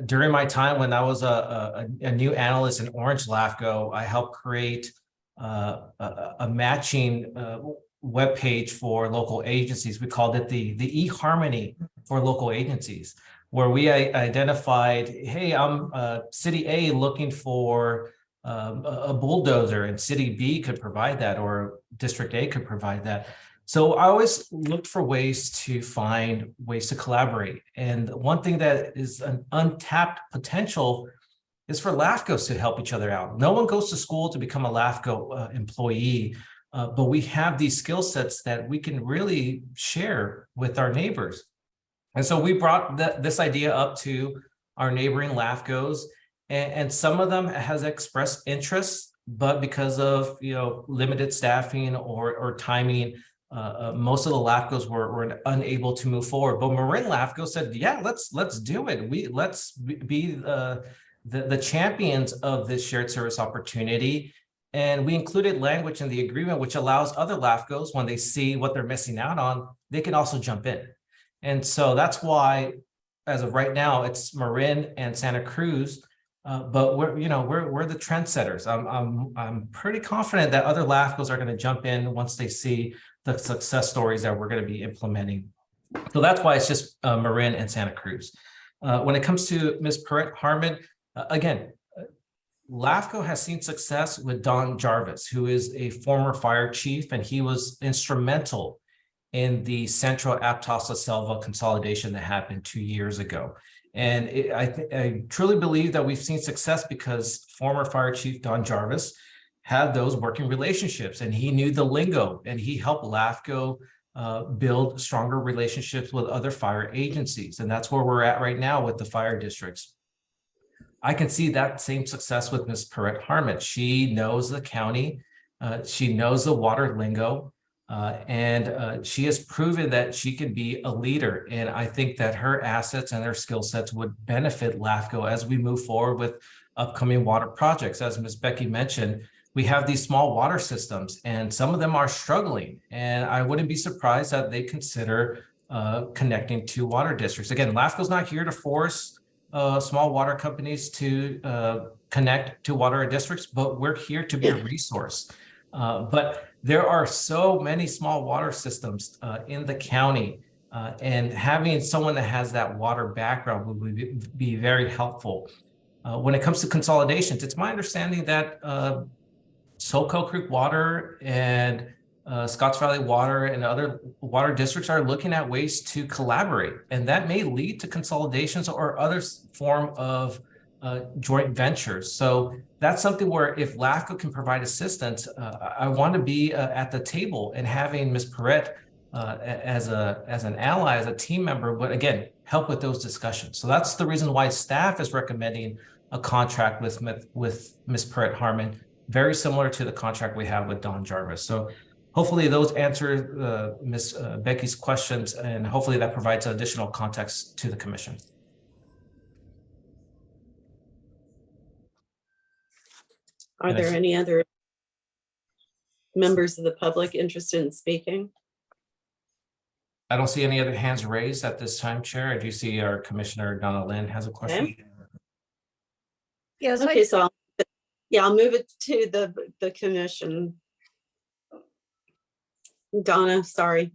A: During my time when I was a new analyst in Orange LAFCO, I helped create a matching webpage for local agencies. We called it the eHarmony for local agencies, where we identified, hey, I'm City A looking for a bulldozer, and City B could provide that, or District A could provide that. So I always looked for ways to find ways to collaborate. And one thing that is an untapped potential is for LAFCOs to help each other out. No one goes to school to become a LAFCO employee, but we have these skill sets that we can really share with our neighbors. And so we brought this idea up to our neighboring LAFCOs, and some of them has expressed interest, but because of limited staffing or timing, most of the LAFCOs were unable to move forward. But Marin LAFCO said, yeah, let's do it. Let's be the champions of this shared service opportunity. And we included language in the agreement which allows other LAFCOs, when they see what they're missing out on, they can also jump in. And so that's why, as of right now, it's Marin and Santa Cruz. But we're the trendsetters. I'm pretty confident that other LAFCOs are going to jump in once they see the success stories that we're going to be implementing. So that's why it's just Marin and Santa Cruz. When it comes to Ms. Harmon, again, LAFCO has seen success with Don Jarvis, who is a former fire chief, and he was instrumental in the Central Aptos La Selva consolidation that happened 2 years ago. And I truly believe that we've seen success because former fire chief Don Jarvis had those working relationships, and he knew the lingo, and he helped LAFCO build stronger relationships with other fire agencies. And that's where we're at right now with the fire districts. I can see that same success with Ms. Harmon. She knows the county, she knows the water lingo, and she has proven that she can be a leader. And I think that her assets and her skill sets would benefit LAFCO as we move forward with upcoming water projects. As Ms. Becky mentioned, we have these small water systems, and some of them are struggling. And I wouldn't be surprised that they consider connecting to water districts. Again, LAFCO's not here to force small water companies to connect to water districts, but we're here to be a resource. But there are so many small water systems in the county, and having someone that has that water background would be very helpful. When it comes to consolidations, it's my understanding that Soco Creek Water and Scotts Valley Water and other water districts are looking at ways to collaborate, and that may lead to consolidations or other form of joint ventures. So that's something where if LAFCO can provide assistance, I want to be at the table and having Ms. Perret as an ally, as a team member, but again, help with those discussions. So that's the reason why staff is recommending a contract with Ms. Perret Harmon, very similar to the contract we have with Don Jarvis. So hopefully those answer Ms. Becky's questions, and hopefully that provides additional context to the commission.
B: Are
A: And
B: there
A: it's-
B: any other members of the public interested in speaking?
A: I don't see any other hands raised at this time, Chair. I do see our Commissioner Donna Lynn has a question.
H: Yes,
B: Okay, so I'll move it to the commission. Donna, sorry.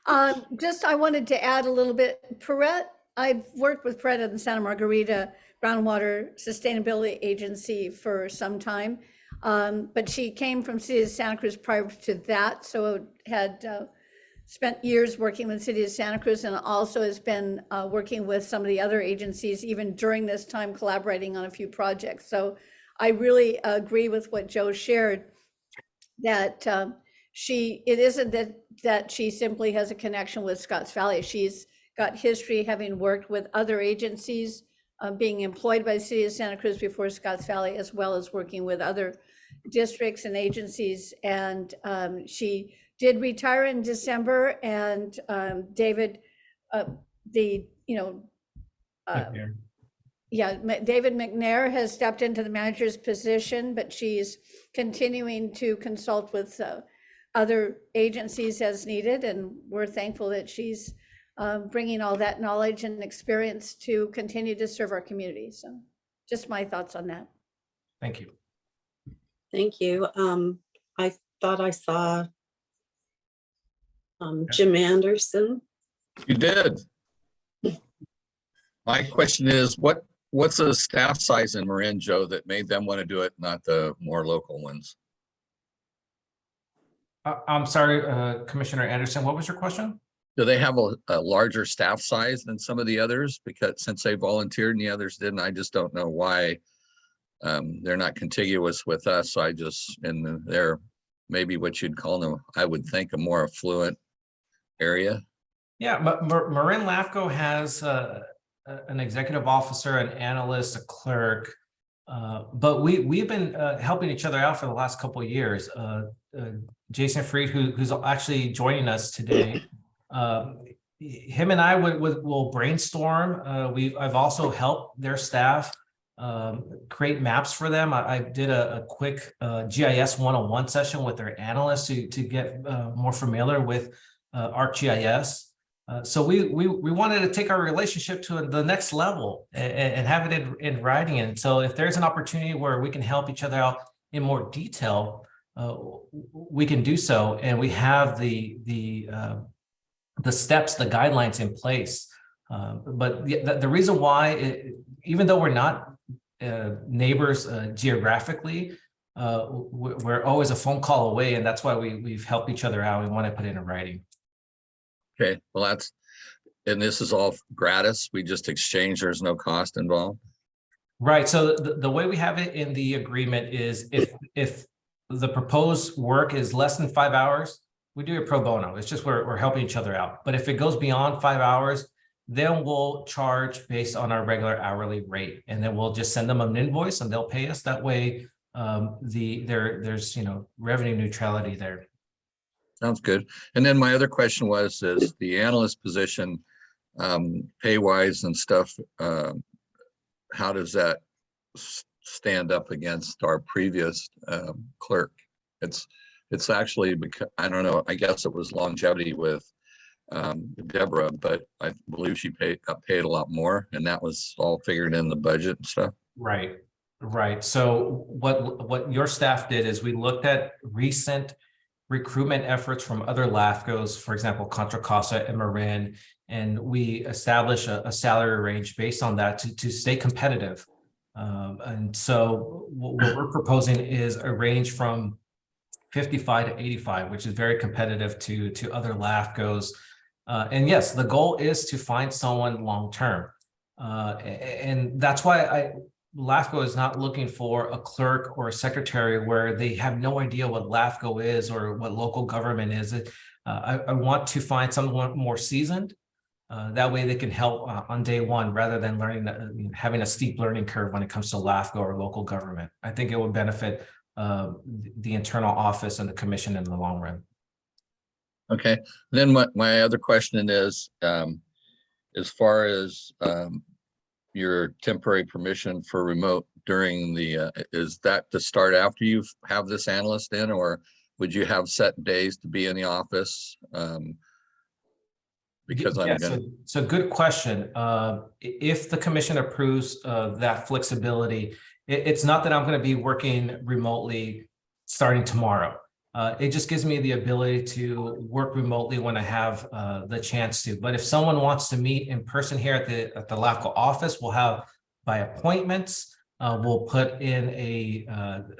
H: I wanted to add a little bit. Perrette, I've worked with Perrette in the Santa Margarita Groundwater Sustainability Agency for some time. But she came from City of Santa Cruz prior to that, so had spent years working with the City of Santa Cruz, and also has been working with some of the other agencies, even during this time, collaborating on a few projects. So I really agree with what Joe shared, that it isn't that she simply has a connection with Scotts Valley. She's got history having worked with other agencies, being employed by the City of Santa Cruz before Scotts Valley, as well as working with other districts and agencies. And she did retire in December, and David, David McNair has stepped into the manager's position, but she's continuing to consult with other agencies as needed. And we're thankful that she's bringing all that knowledge and experience to continue to serve our community. So just my thoughts on that.
A: Thank you.
B: Thank you. I thought I saw Jim Anderson.
I: You did. My question is, what's the staff size in Marin, Joe, that made them want to do it, not the more local ones?
A: I'm sorry, Commissioner Anderson, what was your question?
I: Do they have a larger staff size than some of the others? Because since they volunteered and the others didn't, I just don't know why they're not contiguous with us. So they're maybe what you'd call them, I would think, a more affluent area.
A: Yeah, but Marin LAFCO has an executive officer, an analyst, a clerk, but we've been helping each other out for the last couple of years. Jason Freed, who's actually joining us today, him and I will brainstorm. I've also helped their staff create maps for them. I did a quick GIS 101 session with their analysts to get more familiar with ArcGIS. So we wanted to take our relationship to the next level and have it in writing. And so if there's an opportunity where we can help each other out in more detail, we can do so. And we have the steps, the guidelines in place. But the reason why, even though we're not neighbors geographically, we're always a phone call away. And that's why we've helped each other out. We want to put it in writing.
I: Okay, well, and this is all gratis. We just exchange, there's no cost involved.
A: Right, so the way we have it in the agreement is if the proposed work is less than 5 hours, we do it pro bono. It's just we're helping each other out. But if it goes beyond 5 hours, then we'll charge based on our regular hourly rate. And then we'll just send them an invoice and they'll pay us. That way there's revenue neutrality there.
I: Sounds good. And then my other question is the analyst position, pay wise and stuff, how does that stand up against our previous clerk? It's actually, because I don't know, I guess it was longevity with Deborah, but I believe she got paid a lot more, and that was all figured in the budget and stuff.
A: Right. So what your staff did is we looked at recent recruitment efforts from other LAFCOs, for example, Contra Costa and Marin, and we established a salary range based on that to stay competitive. And so what we're proposing is a range from 55 to 85, which is very competitive to other LAFCOs. And yes, the goal is to find someone long-term. And that's why LAFCO is not looking for a clerk or a secretary where they have no idea what LAFCO is or what local government is. I want to find someone more seasoned. That way they can help on day one rather than having a steep learning curve when it comes to LAFCO or local government. I think it would benefit the internal office and the commission in the long run.
I: Okay, then my other question is, as far as your temporary permission for remote during the, is that to start after you have this analyst in, or would you have set days to be in the office? Because I'm
A: Yeah,
I: gonna,
A: so good question. If the commission approves that flexibility, it's not that I'm going to be working remotely starting tomorrow. It just gives me the ability to work remotely when I have the chance to. But if someone wants to meet in person here at the LAFCO office, we'll have by appointments. We'll put in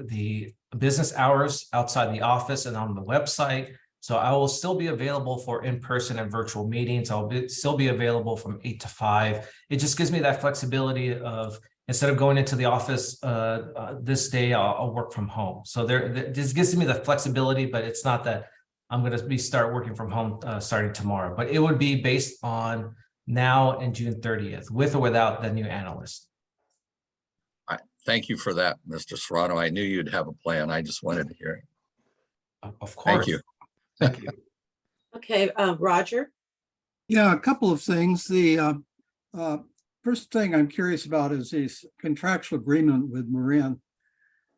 A: the business hours outside the office and on the website. So I will still be available for in-person and virtual meetings. Still be available from 8 to 5. It just gives me that flexibility of, instead of going into the office this day, I'll work from home. So this gives me the flexibility, but it's not that I'm going to start working from home starting tomorrow. But it would be based on now and June 30th, with or without the new analyst.
I: thank you for that, Mr. Serrano. I knew you'd have a plan. I just wanted to hear it.
A: Of course.
I: Thank you.
A: Thank you.
B: Okay, Roger?
E: Yeah, a couple of things. The first thing I'm curious about is this contractual agreement with Marin.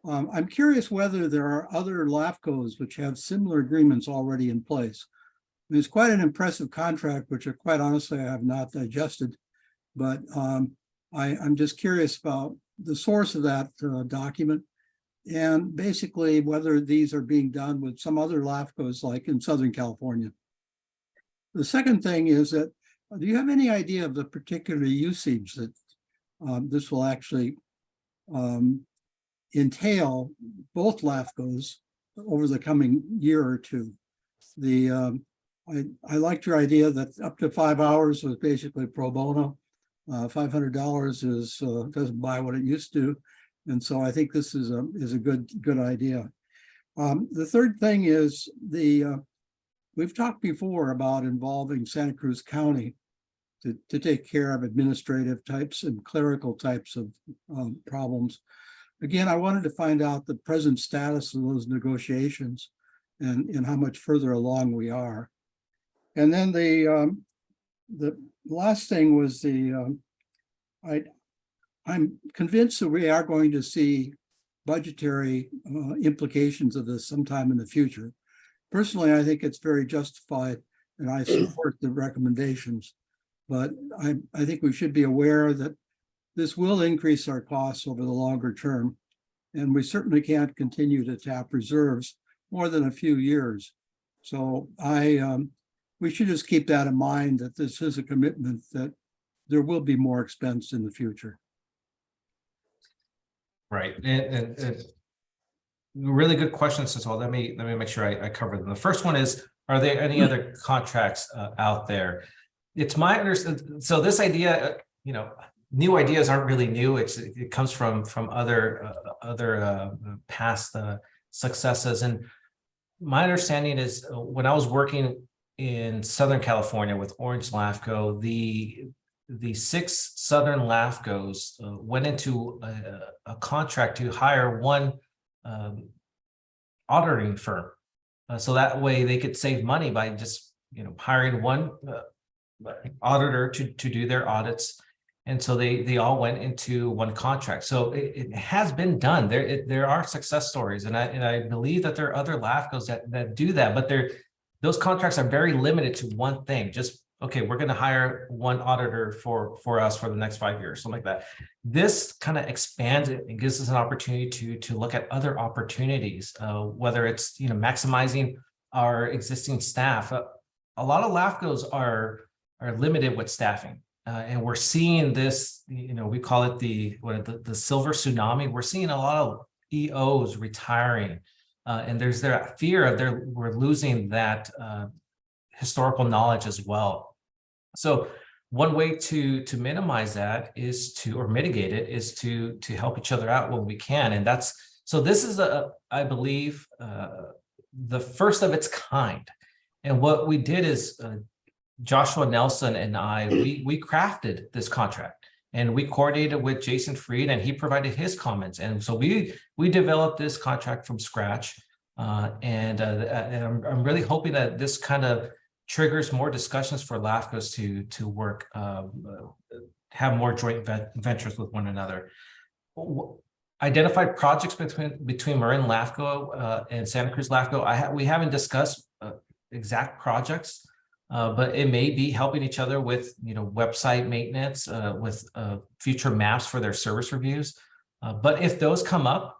E: I'm curious whether there are other LAFCOs which have similar agreements already in place. It's quite an impressive contract, which quite honestly I have not digested, but I'm just curious about the source of that document, and basically whether these are being done with some other LAFCOs like in Southern California. The second thing is that, do you have any idea of the particular usage that this will actually entail both LAFCOs over the coming year or two? I liked your idea that up to 5 hours was basically pro bono. $500 doesn't buy what it used to, and so I think this is a good idea. The third thing is we've talked before about involving Santa Cruz County to take care of administrative types and clerical types of problems. Again, I wanted to find out the present status of those negotiations and how much further along we are. And then the last thing was I'm convinced that we are going to see budgetary implications of this sometime in the future. Personally, I think it's very justified and I support the recommendations, but I think we should be aware that this will increase our costs over the longer term, and we certainly can't continue to tap reserves more than a few years. So we should just keep that in mind, that this is a commitment that there will be more expense in the future.
A: Right, and really good questions as well. Let me make sure I cover them. The first one is, are there any other contracts out there? It's my understanding. So this idea, new ideas aren't really new. It comes from other past successes. And my understanding is, when I was working in Southern California with Orange LAFCO, the 6 Southern LAFCOs went into a contract to hire one auditing firm, so that way they could save money by just hiring one auditor to do their audits, and so they all went into one contract. So it has been done. There are success stories, and I believe that there are other LAFCOs that do that, but those contracts are very limited to one thing. Just, okay, we're going to hire one auditor for us for the next 5 years, something like that. This kind of expands it and gives us an opportunity to look at other opportunities, whether it's maximizing our existing staff. A lot of LAFCOs are limited with staffing, and we're seeing this. We call it the silver tsunami. We're seeing a lot of EOs retiring, and there's that fear of we're losing that historical knowledge as well. So one way to minimize that or mitigate it is to help each other out when we can. And this is I believe the first of its kind. And what we did is Joshua Nelson and I, we crafted this contract, and we coordinated with Jason Freed, and he provided his comments. And so we developed this contract from scratch. And I'm really hoping that this kind of triggers more discussions for LAFCOs to work, have more joint ventures with one another. identified projects between Marin LAFCO and Santa Cruz LAFCO. We haven't discussed exact projects, but it may be helping each other with website maintenance, with future maps for their service reviews. But if those come up,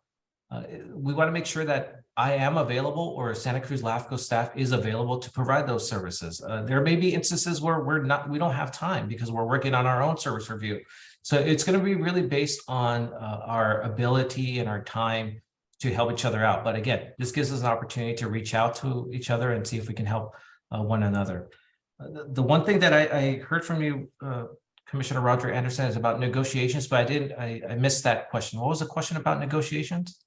A: we want to make sure that I am available or Santa Cruz LAFCO staff is available to provide those services. There may be instances where we don't have time because we're working on our own service review. So it's going to be really based on our ability and our time to help each other out. But again, this gives us an opportunity to reach out to each other and see if we can help one another. The one thing that I heard from you, Commissioner Roger Anderson, is about negotiations, but I missed that question. What was the question about negotiations?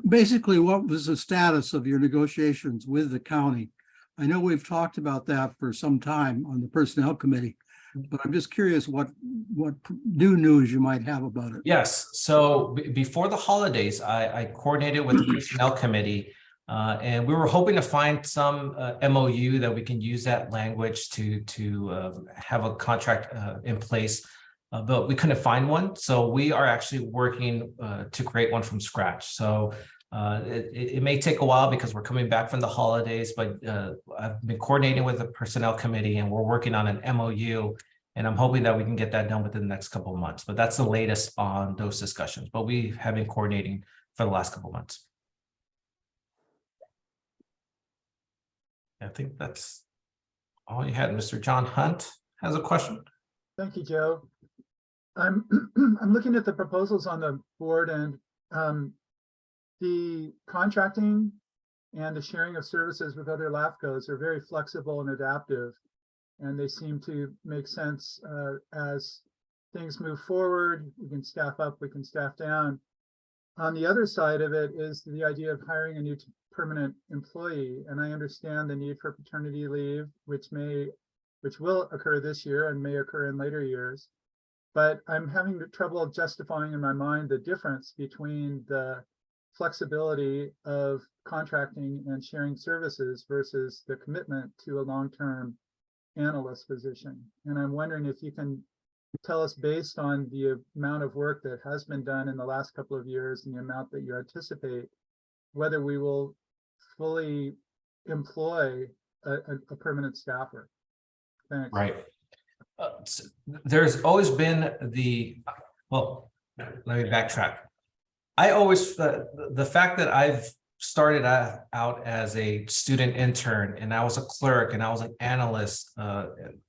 E: Basically, what was the status of your negotiations with the county? I know we've talked about that for some time on the Personnel Committee, but I'm just curious what new news you might have about it.
A: Yes. So before the holidays, I coordinated with the Personnel Committee, and we were hoping to find some MOU that we can use that language to have a contract in place. But we couldn't find one. So we are actually working to create one from scratch. So it may take a while because we're coming back from the holidays, but I've been coordinating with the Personnel Committee and we're working on an MOU. And I'm hoping that we can get that done within the next couple of months. But that's the latest on those discussions. But we have been coordinating for the last couple of months. I think that's all you had. Mr. John Hunt has a question.
J: Thank you, Joe. I'm looking at the proposals on the board, and the contracting and the sharing of services with other LAFCOs are very flexible and adaptive, and they seem to make sense as things move forward. We can staff up, we can staff down. On the other side of it is the idea of hiring a new permanent employee, and I understand the need for paternity leave, which will occur this year and may occur in later years. But I'm having trouble justifying in my mind the difference between the flexibility of contracting and sharing services versus the commitment to a long-term analyst position. And I'm wondering if you can tell us, based on the amount of work that has been done in the last couple of years and the amount that you anticipate, whether we will fully employ a permanent staffer. Thanks.
A: Right. There's always been well, let me backtrack. I always, the fact that I've started out as a student intern and I was a clerk and I was an analyst, and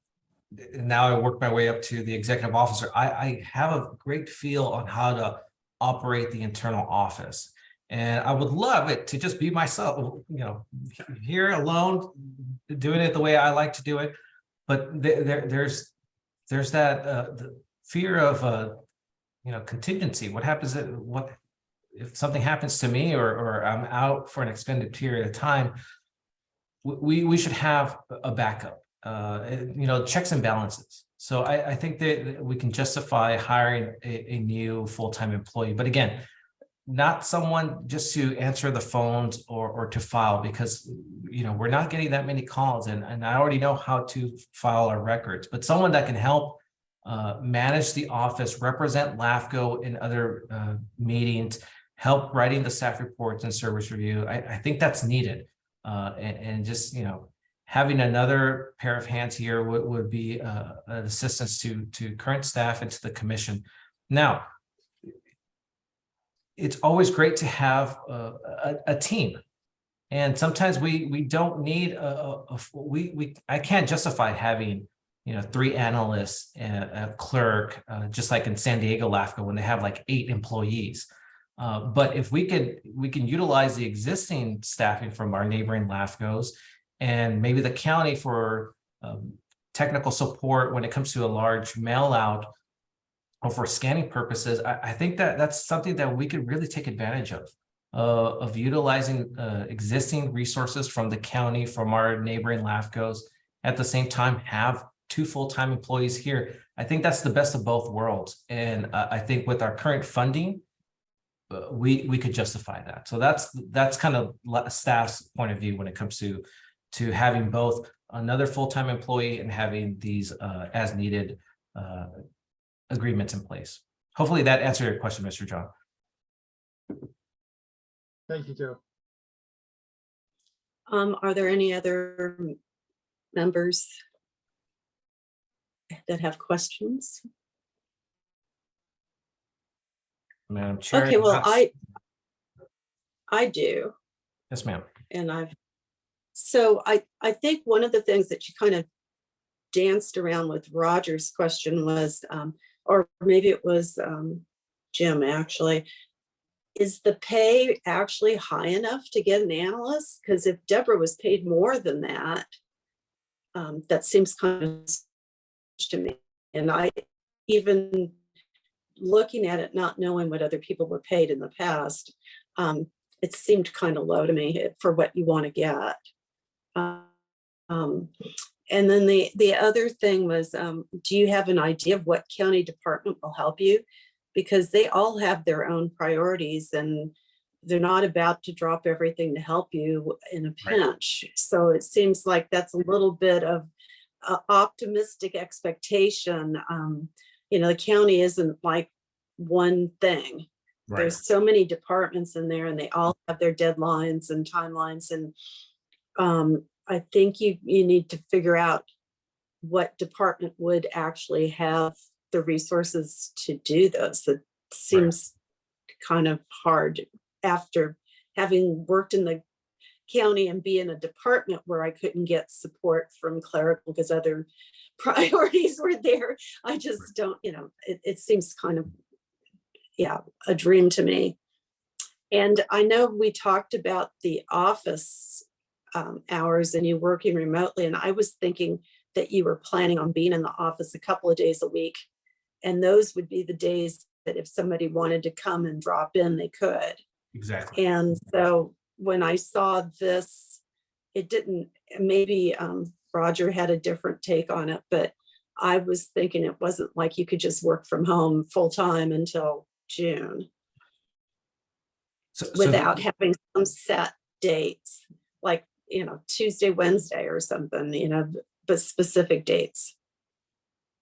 A: now I work my way up to the executive officer. I have a great feel on how to operate the internal office. And I would love it to just be myself, here alone, doing it the way I like to do it. But there's that the fear of contingency. What happens if something happens to me or I'm out for an extended period of time? We should have a backup. Checks and balances. So I think that we can justify hiring a new full-time employee. But again, not someone just to answer the phones or to file, because we're not getting that many calls, and I already know how to file our records, but someone that can help manage the office, represent LAFCO in other meetings, help writing the staff reports and service review. I think that's needed, and just having another pair of hands here would be an assistance to current staff and to the commission. Now, it's always great to have a team, and sometimes we don't need I can't justify having 3 analysts and a clerk, just like in San Diego LAFCO when they have like 8 employees. But if we can utilize the existing staffing from our neighboring LAFCOs and maybe the county for technical support when it comes to a large mail out or for scanning purposes, I think that's something that we could really take advantage of utilizing existing resources from the county, from our neighboring LAFCOs, at the same time have 2 full-time employees here. I think that's the best of both worlds. And I think with our current funding, we could justify that. So that's kind of staff's point of view when it comes to having both another full-time employee and having these as needed agreements in place. Hopefully that answered your question, Mr. John.
J: Thank you, Joe.
B: Are there any other members that have questions?
A: Madam Chair.
B: Okay, well,
A: that's-
B: I do.
A: Yes, ma'am.
B: And I think one of the things that you kind of danced around with Roger's question was, or maybe it was Jim actually, is the pay actually high enough to get an analyst? Because if Deborah was paid more than that, that seems kind of to me. And I, even looking at it, not knowing what other people were paid in the past, it seemed kind of low to me for what you want to get. And then the other thing was, do you have an idea of what county department will help you? Because they all have their own priorities and they're not about to drop everything to help you in a pinch. So it seems like that's a little bit of optimistic expectation. The county isn't like one thing.
A: Right.
B: There's so many departments in there and they all have their deadlines and timelines. And I think you need to figure out what department would actually have the resources to do this. It seems kind of hard after having worked in the county and be in a department where I couldn't get support from clerical because other priorities were there. I just don't, it seems kind of, a dream to me. And I know we talked about the office hours and you working remotely. And I was thinking that you were planning on being in the office a couple of days a week. And those would be the days that if somebody wanted to come and drop in, they could.
A: Exactly.
B: And so when I saw this, it didn't, maybe Roger had a different take on it, but I was thinking it wasn't like you could just work from home full time until June without having some set dates, like, Tuesday, Wednesday or something, but specific dates.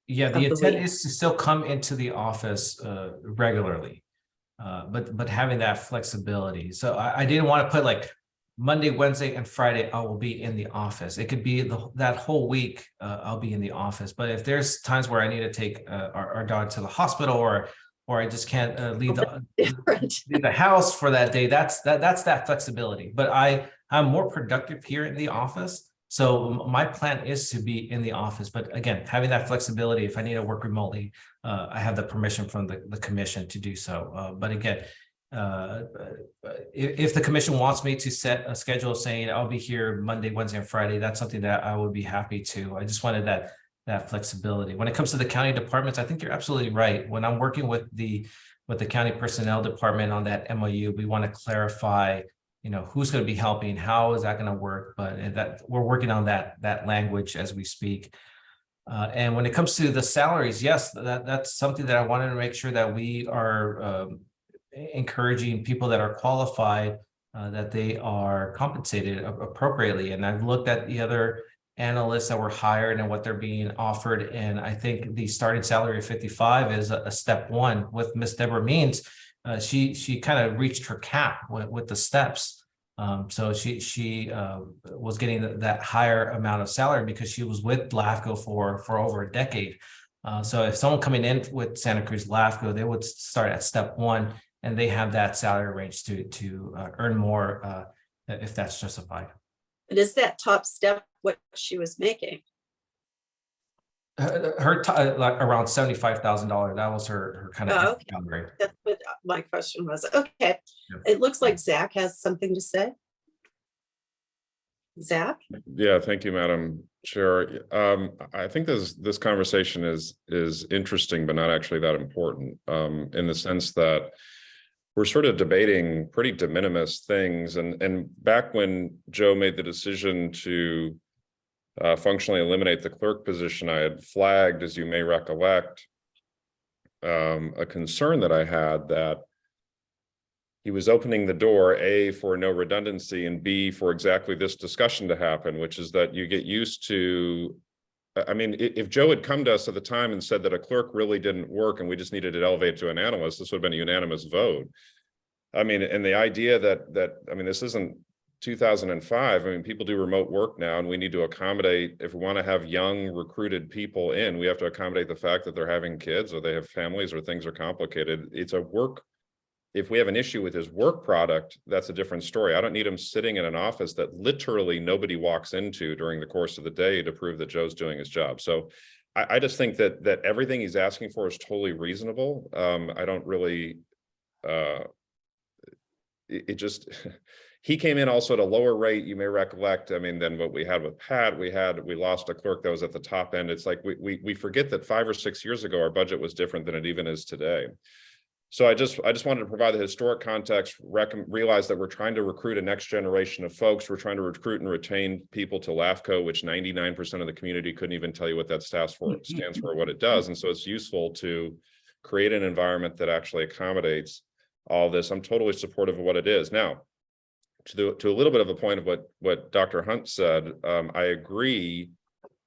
A: Yeah,
B: of
A: the
B: the
A: intent
B: week.
A: is to still come into the office regularly, but having that flexibility. So I didn't want to put like Monday, Wednesday, and Friday, I will be in the office. It could be that whole week I'll be in the office. But if there's times where I need to take our dog to the hospital or I just can't leave the house for that day, that's that flexibility. But I'm more productive here in the office. So my plan is to be in the office, but again, having that flexibility, if I need to work remotely, I have the permission from the commission to do so. But again, if the commission wants me to set a schedule saying I'll be here Monday, Wednesday, and Friday, that's something that I would be happy to. I just wanted that flexibility. When it comes to the county departments, I think you're absolutely right. When I'm working with the county personnel department on that MOU, we want to clarify who's going to be helping, how is that going to work, but that we're working on that language as we speak. And when it comes to the salaries, yes, that's something that I wanted to make sure that we are encouraging people that are qualified, that they are compensated appropriately. And I've looked at the other analysts that were hired and what they're being offered. And I think the starting salary of 55 is a step one. With Miss Deborah Means, she kind of reached her cap with the steps. So she was getting that higher amount of salary because she was with LAFCO for over a decade. So if someone coming in with Santa Cruz LAFCO, they would start at step one and they have that salary range to earn more if that's justified.
B: But is that top step what she was making?
A: Her like around $75,000. That was her kind of
B: Okay.
A: salary.
B: That's what my question was. Okay.
A: Yep.
B: It looks like Zach has something to say. Zach?
D: Yeah, thank you, Madam Chair. I think this conversation is interesting, but not actually that important, in the sense that we're sort of debating pretty de minimis things. And back when Joe made the decision to functionally eliminate the clerk position, I had flagged, as you may recollect, a concern that I had that he was opening the door, A, for no redundancy, and B, for exactly this discussion to happen, which is that you get used to, I mean, if Joe had come to us at the time and said that a clerk really didn't work and we just needed to elevate to an analyst, this would have been a unanimous vote. I mean, and the idea that I mean, this isn't 2005. I mean, people do remote work now, and we need to accommodate, if we want to have young recruited people in, we have to accommodate the fact that they're having kids or they have families or things are complicated. It's a work. If we have an issue with his work product, that's a different story. I don't need him sitting in an office that literally nobody walks into during the course of the day to prove that Joe's doing his job. So I just think that everything he's asking for is totally reasonable. I don't really, it just, he came in also at a lower rate, you may recollect. I mean, than what we had with Pat. We lost a clerk that was at the top end. It's like we forget that 5 or 6 years ago, our budget was different than it even is today. So I just wanted to provide the historic context, realize that we're trying to recruit a next generation of folks. We're trying to recruit and retain people to LAFCO, which 99% of the community couldn't even tell you what that stands for, what it does. And so it's useful to create an environment that actually accommodates all this. I'm totally supportive of what it is. Now, to a little bit of a point of what Dr. Hunt said, I agree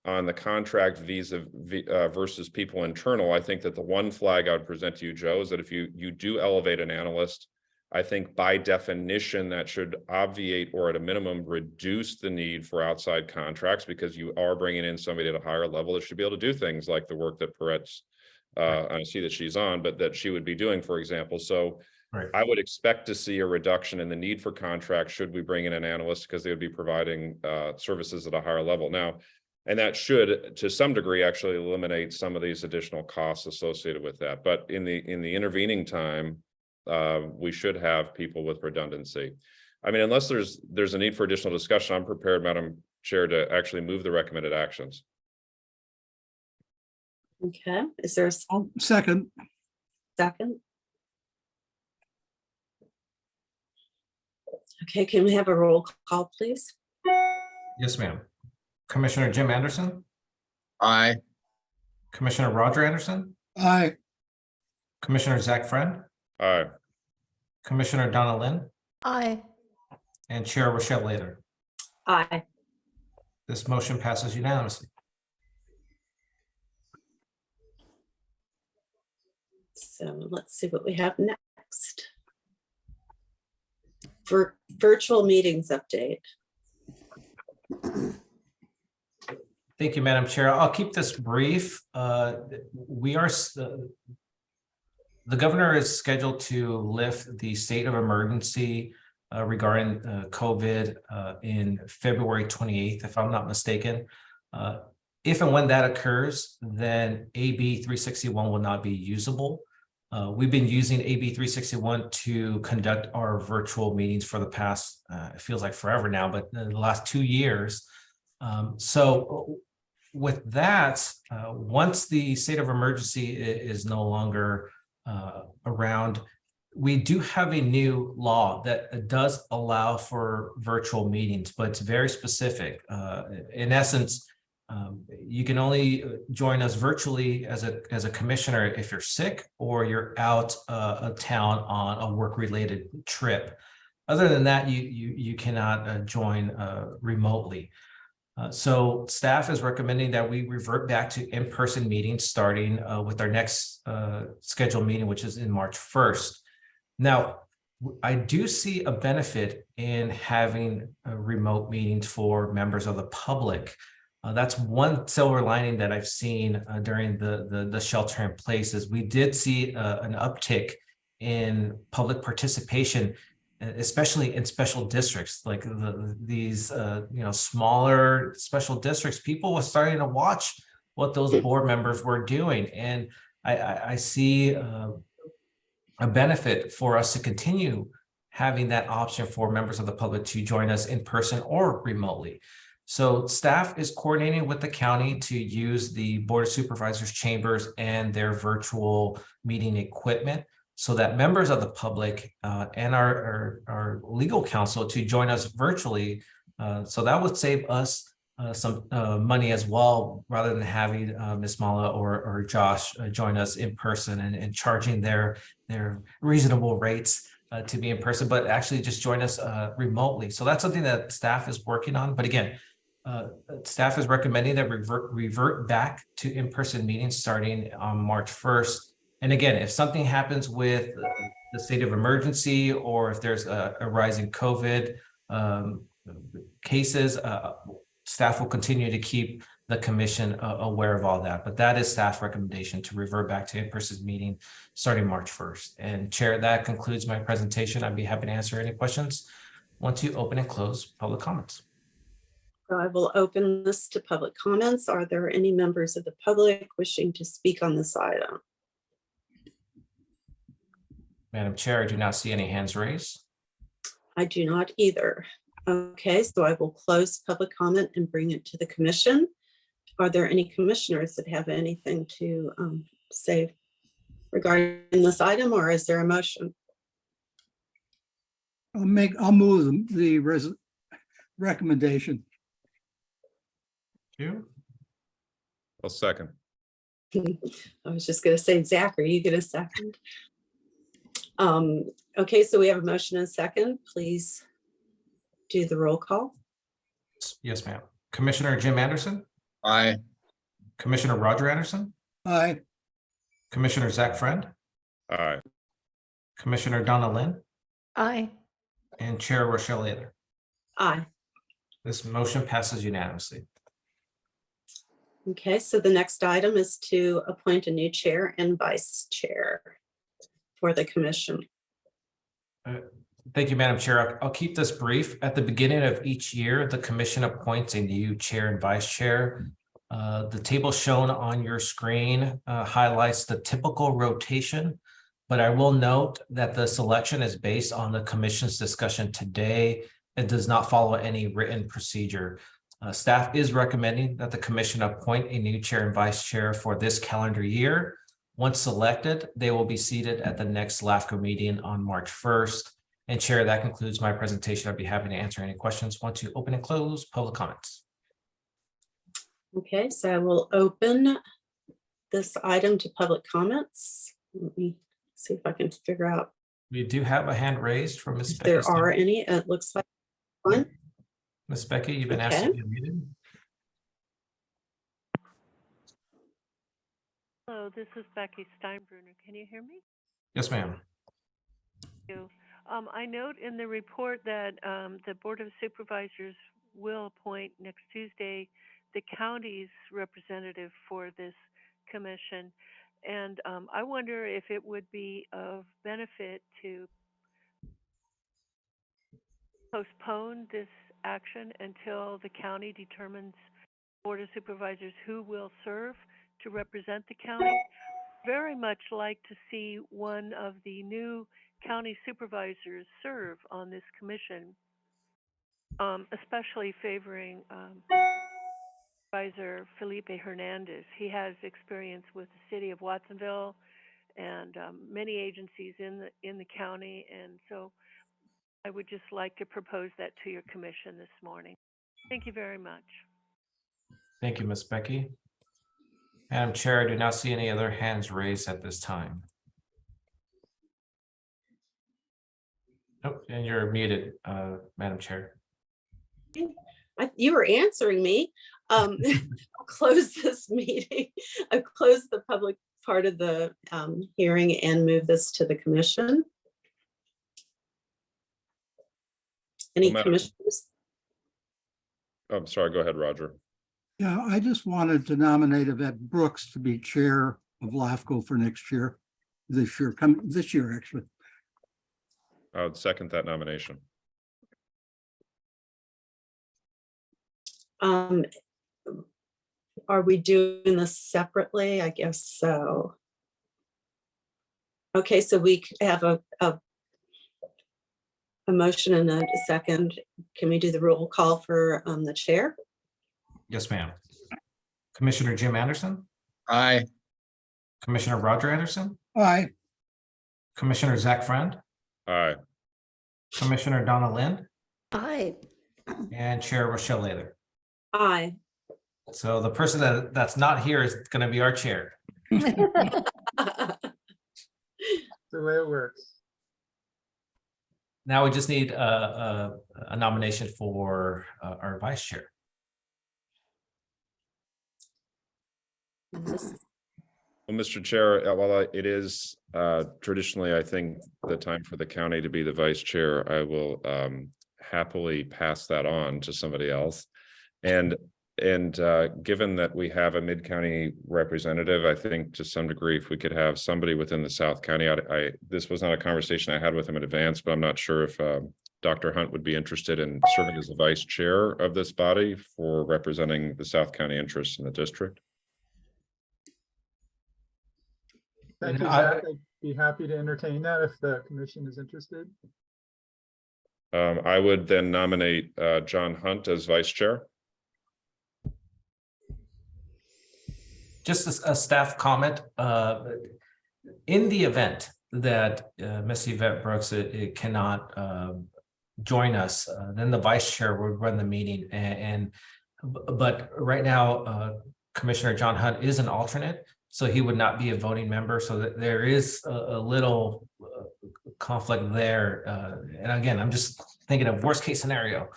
D: on the contract visa versus people internal. I think that the one flag I would present to you, Joe, is that if you do elevate an analyst, I think by definition that should obviate or at a minimum reduce the need for outside contracts, because you are bringing in somebody at a higher level that should be able to do things like the work that Peretz, I see that she's on, but that she would be doing, for example. So
A: Right.
D: I would expect to see a reduction in the need for contracts should we bring in an analyst, because they would be providing services at a higher level. Now, and that should, to some degree, actually eliminate some of these additional costs associated with that. But in the intervening time, we should have people with redundancy. I mean, unless there's a need for additional discussion, I'm prepared, Madam Chair, to actually move the recommended actions.
B: Okay, is there a
E: Second,
B: second? Okay, can we have a roll call, please?
A: Yes, ma'am. Commissioner Jim Anderson,
I: Aye.
A: Commissioner Roger Anderson,
E: aye.
A: Commissioner Zach Friend,
D: Aye.
A: Commissioner Donna Lynn,
H: Aye.
A: and Chair Rochelle Lader.
B: Aye.
A: This motion passes unanimously.
B: So let's see what we have next. For virtual meetings update.
A: Thank you, Madam Chair. I'll keep this brief. The governor is scheduled to lift the state of emergency regarding COVID in February 28th, if I'm not mistaken. If and when that occurs, then AB 361 will not be usable. We've been using AB 361 to conduct our virtual meetings for the past, it feels like forever now, but the last 2 years. So with that, once the state of emergency is no longer around, we do have a new law that does allow for virtual meetings, but it's very specific. In essence, you can only join us virtually as a commissioner if you're sick or you're out of town on a work-related trip. Other than that, you cannot join remotely. So staff is recommending that we revert back to in-person meetings starting with our next scheduled meeting, which is in March 1st. Now, I do see a benefit in having remote meetings for members of the public. That's one silver lining that I've seen during the shelter in place is we did see an uptick in public participation, especially in special districts like these smaller special districts. People were starting to watch what those board members were doing, and I see a benefit for us to continue having that option for members of the public to join us in person or remotely. So staff is coordinating with the county to use the Board of Supervisors chambers and their virtual meeting equipment so that members of the public and our legal counsel to join us virtually. So that would save us some money as well, rather than having Ms. Mala or Josh join us in person and charging their reasonable rates to be in person, but actually just join us remotely. So that's something that staff is working on. But again, staff is recommending that revert back to in-person meetings starting on March 1st. And again, if something happens with the state of emergency, or if there's a rising COVID cases, staff will continue to keep the commission aware of all that. But that is staff recommendation to revert back to in-person meeting starting March 1st. And Chair, that concludes my presentation. I'd be happy to answer any questions once you open and close public comments.
B: So I will open this to public comments. Are there any members of the public wishing to speak on this item?
A: Madam Chair, I do not see any hands raised.
B: I do not either. Okay, so I will close public comment and bring it to the commission. Are there any commissioners that have anything to say regarding this item, or is there a motion?
E: I'll move the recommendation.
A: You?
D: I'll second.
B: I was just going to say, Zach, are you going to second? Okay, so we have a motion and a second. Please do the roll call.
A: Yes, ma'am. Commissioner Jim Anderson,
I: Aye.
A: Commissioner Roger Anderson,
E: Aye.
A: Commissioner Zach Friend,
D: Aye.
A: Commissioner Donna Lind,
H: Aye.
A: and Chair Rochelle Ayler.
B: Aye.
A: This motion passes unanimously.
B: Okay, so the next item is to appoint a new chair and vice chair for the commission.
A: Thank you, Madam Chair. I'll keep this brief. At the beginning of each year, the commission appoints a new chair and vice chair. The table shown on your screen highlights the typical rotation, but I will note that the selection is based on the commission's discussion today and does not follow any written procedure. Staff is recommending that the commission appoint a new chair and vice chair for this calendar year. Once selected, they will be seated at the next LAFCO meeting on March 1st. And Chair, that concludes my presentation. I'd be happy to answer any questions once you open and close public comments.
B: Okay, so I will open this item to public comments. Let me see if I can figure out
A: We do have a hand raised from Ms.
B: if
A: Becky.
B: there are any. It looks like one.
A: Ms. Becky, you've been asked to be unmuted.
G: Hello, this is Becky Steinbruner. Can you hear me?
A: Yes, ma'am.
G: Thank you. I note in the report that the Board of Supervisors will appoint next Tuesday the county's representative for this commission. And I wonder if it would be of benefit to postpone this action until the county determines, Board of Supervisors, who will serve to represent the county. Very much like to see one of the new county supervisors serve on this commission, especially favoring Supervisor Felipe Hernandez. He has experience with the city of Watsonville and many agencies in the county, and so I would just like to propose that to your commission this morning. Thank you very much.
A: Thank you, Ms. Becky. Madam Chair, I do not see any other hands raised at this time. Nope, and you're muted, Madam Chair.
B: You were answering me. I'll close this meeting. I'll close the public part of the hearing and move this to the commission. Any
D: Well, Madam-
B: commissioners?
D: I'm sorry, go ahead, Roger.
E: Yeah, I just wanted to nominate Yvette Brooks to be chair of LAFCO for next year, this year, actually.
D: I would second that nomination.
B: Are we doing this separately? I guess so. Okay, so we have a motion and a second. Can we do the roll call for the chair?
A: Yes, ma'am. Commissioner Jim Anderson,
I: Aye.
A: Commissioner Roger Anderson,
E: Aye.
A: Commissioner Zach Friend,
D: Aye.
A: Commissioner Donna Lind,
H: Aye.
A: and Chair Rochelle Ayler.
B: Aye.
A: So the person that's not here is going to be our chair.
J: The way it works.
A: Now we just need a nomination for our vice chair.
B: This-
D: Well, Mr. Chair, while it is traditionally, I think, the time for the county to be the vice chair, I will happily pass that on to somebody else. And given that we have a mid-county representative, I think to some degree, if we could have somebody within the South County, this was not a conversation I had with him in advance, but I'm not sure if Dr. Hunt would be interested in serving as the vice chair of this body for representing the South County interests in the district.
J: Thank you,
A: And
J: Zach. I'd be happy to entertain that if the commission is interested.
D: I would then nominate John Hunt as vice chair.
A: Just a staff comment, in the event that Ms. Yvette Brooks cannot join us, then the vice chair would run the meeting but right now, Commissioner John Hunt is an alternate, so he would not be a voting member. So that there is a little conflict there. And again, I'm just thinking of worst case scenario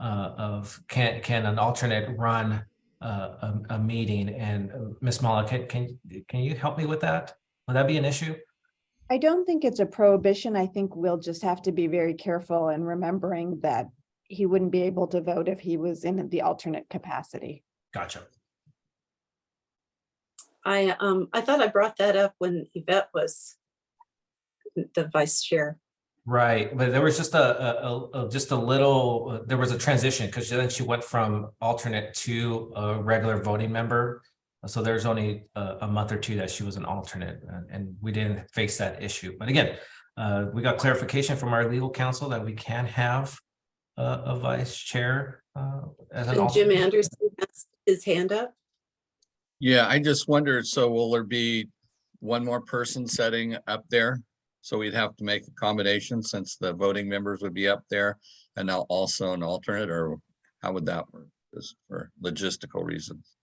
A: of can an alternate run a meeting, and Ms. Mala, can you help me with that? Would that be an issue?
K: I don't think it's a prohibition. I think we'll just have to be very careful in remembering that he wouldn't be able to vote if he was in the alternate capacity.
A: Gotcha.
B: I thought I brought that up when Yvette was the vice chair.
A: Right, but there was just a little, there was a transition because then she went from alternate to a regular voting member. So there's only a month or two that she was an alternate, and we didn't face that issue. But again, we got clarification from our legal counsel that we can have a vice chair as an
B: And Jim
A: alternate.
B: Anderson has his hand up.
I: Yeah, I just wondered, so will there be one more person setting up there? So we'd have to make a combination since the voting members would be up there and now also an alternate, or how would that work? Just for logistical reasons.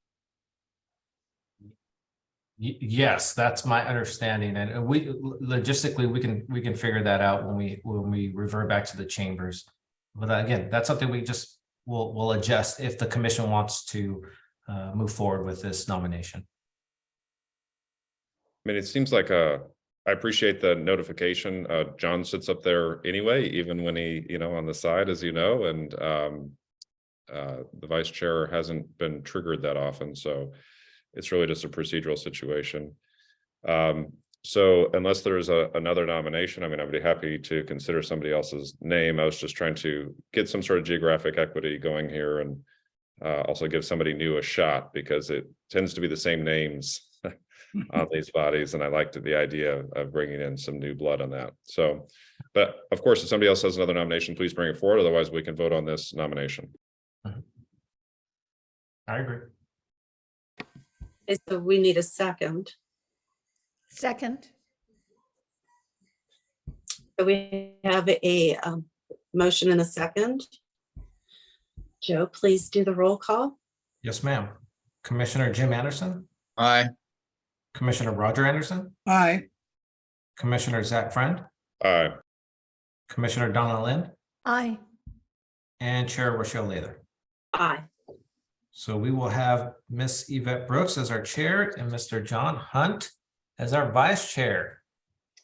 A: Yes, that's my understanding, and we logistically we can figure that out when we revert back to the chambers. But again, that's something we just will adjust if the commission wants to move forward with this nomination.
D: I mean, it seems like I appreciate the notification. John sits up there anyway, even when he, on the side, as you know, and the vice chair hasn't been triggered that often. So it's really just a procedural situation. So unless there's another nomination, I mean, I'd be happy to consider somebody else's name. I was just trying to get some sort of geographic equity going here, and also give somebody new a shot, because it tends to be the same names on these bodies, and I liked the idea of bringing in some new blood on that. So, but of course, if somebody else has another nomination, please bring it forward. Otherwise, we can vote on this nomination.
A: I agree.
B: Okay, so we need a second.
H: Second,
B: So we have a motion and a second. Joe, please do the roll call.
A: Yes, ma'am. Commissioner Jim Anderson,
I: Aye.
A: Commissioner Roger Anderson,
E: Aye.
A: Commissioner Zach Friend,
D: Aye.
A: Commissioner Donna Lind,
H: aye.
A: and Chair Rochelle Lather.
B: Aye.
A: So we will have Miss Yvette Brooks as our chair and Mr. John Hunt as our vice chair.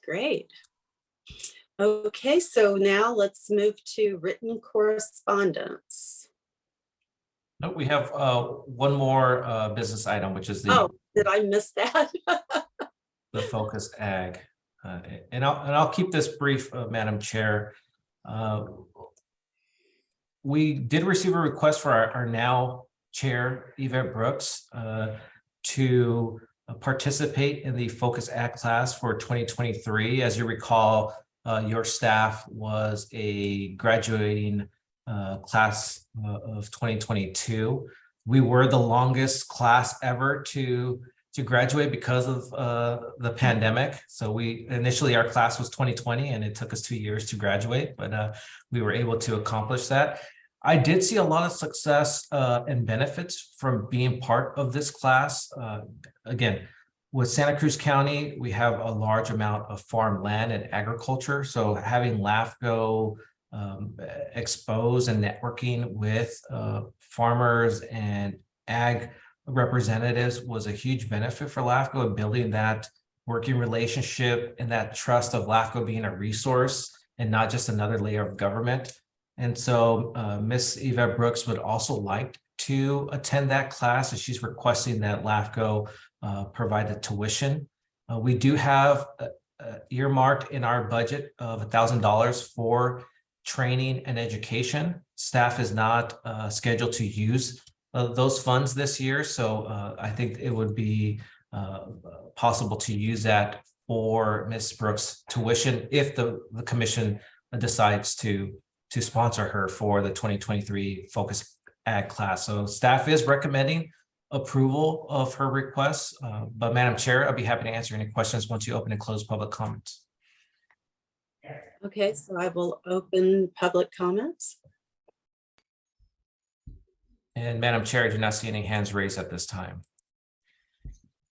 B: Great. Okay, so now let's move to written correspondence.
A: No, we have one more business item, which is
B: Oh, did I miss that?
A: the focus ag. And I'll keep this brief, Madam Chair. We did receive a request for our now chair, Yvette Brooks, to participate in the Focus Ag class for 2023. As you recall, your staff was a graduating class of 2022. We were the longest class ever to graduate because of the pandemic. So we initially, our class was 2020, and it took us 2 years to graduate, but we were able to accomplish that. I did see a lot of success and benefits from being part of this class. Again, with Santa Cruz County, we have a large amount of farm land and agriculture. So having LAFCO exposed and networking with farmers and ag representatives was a huge benefit for LAFCO in building that working relationship and that trust of LAFCO being a resource and not just another layer of government. And so Ms. Eva Brooks would also like to attend that class, and she's requesting that LAFCO provide the tuition. We do have earmarked in our budget of $1,000 for training and education. Staff is not scheduled to use those funds this year, so I think it would be possible to use that for Ms. Brooks' tuition if the commission decides to sponsor her for the 2023 Focus Ag class. So staff is recommending approval of her requests, but Madam Chair, I'll be happy to answer any questions once you open and close public comments.
B: Okay, so I will open public comments.
A: And Madam Chair, I do not see any hands raised at this time.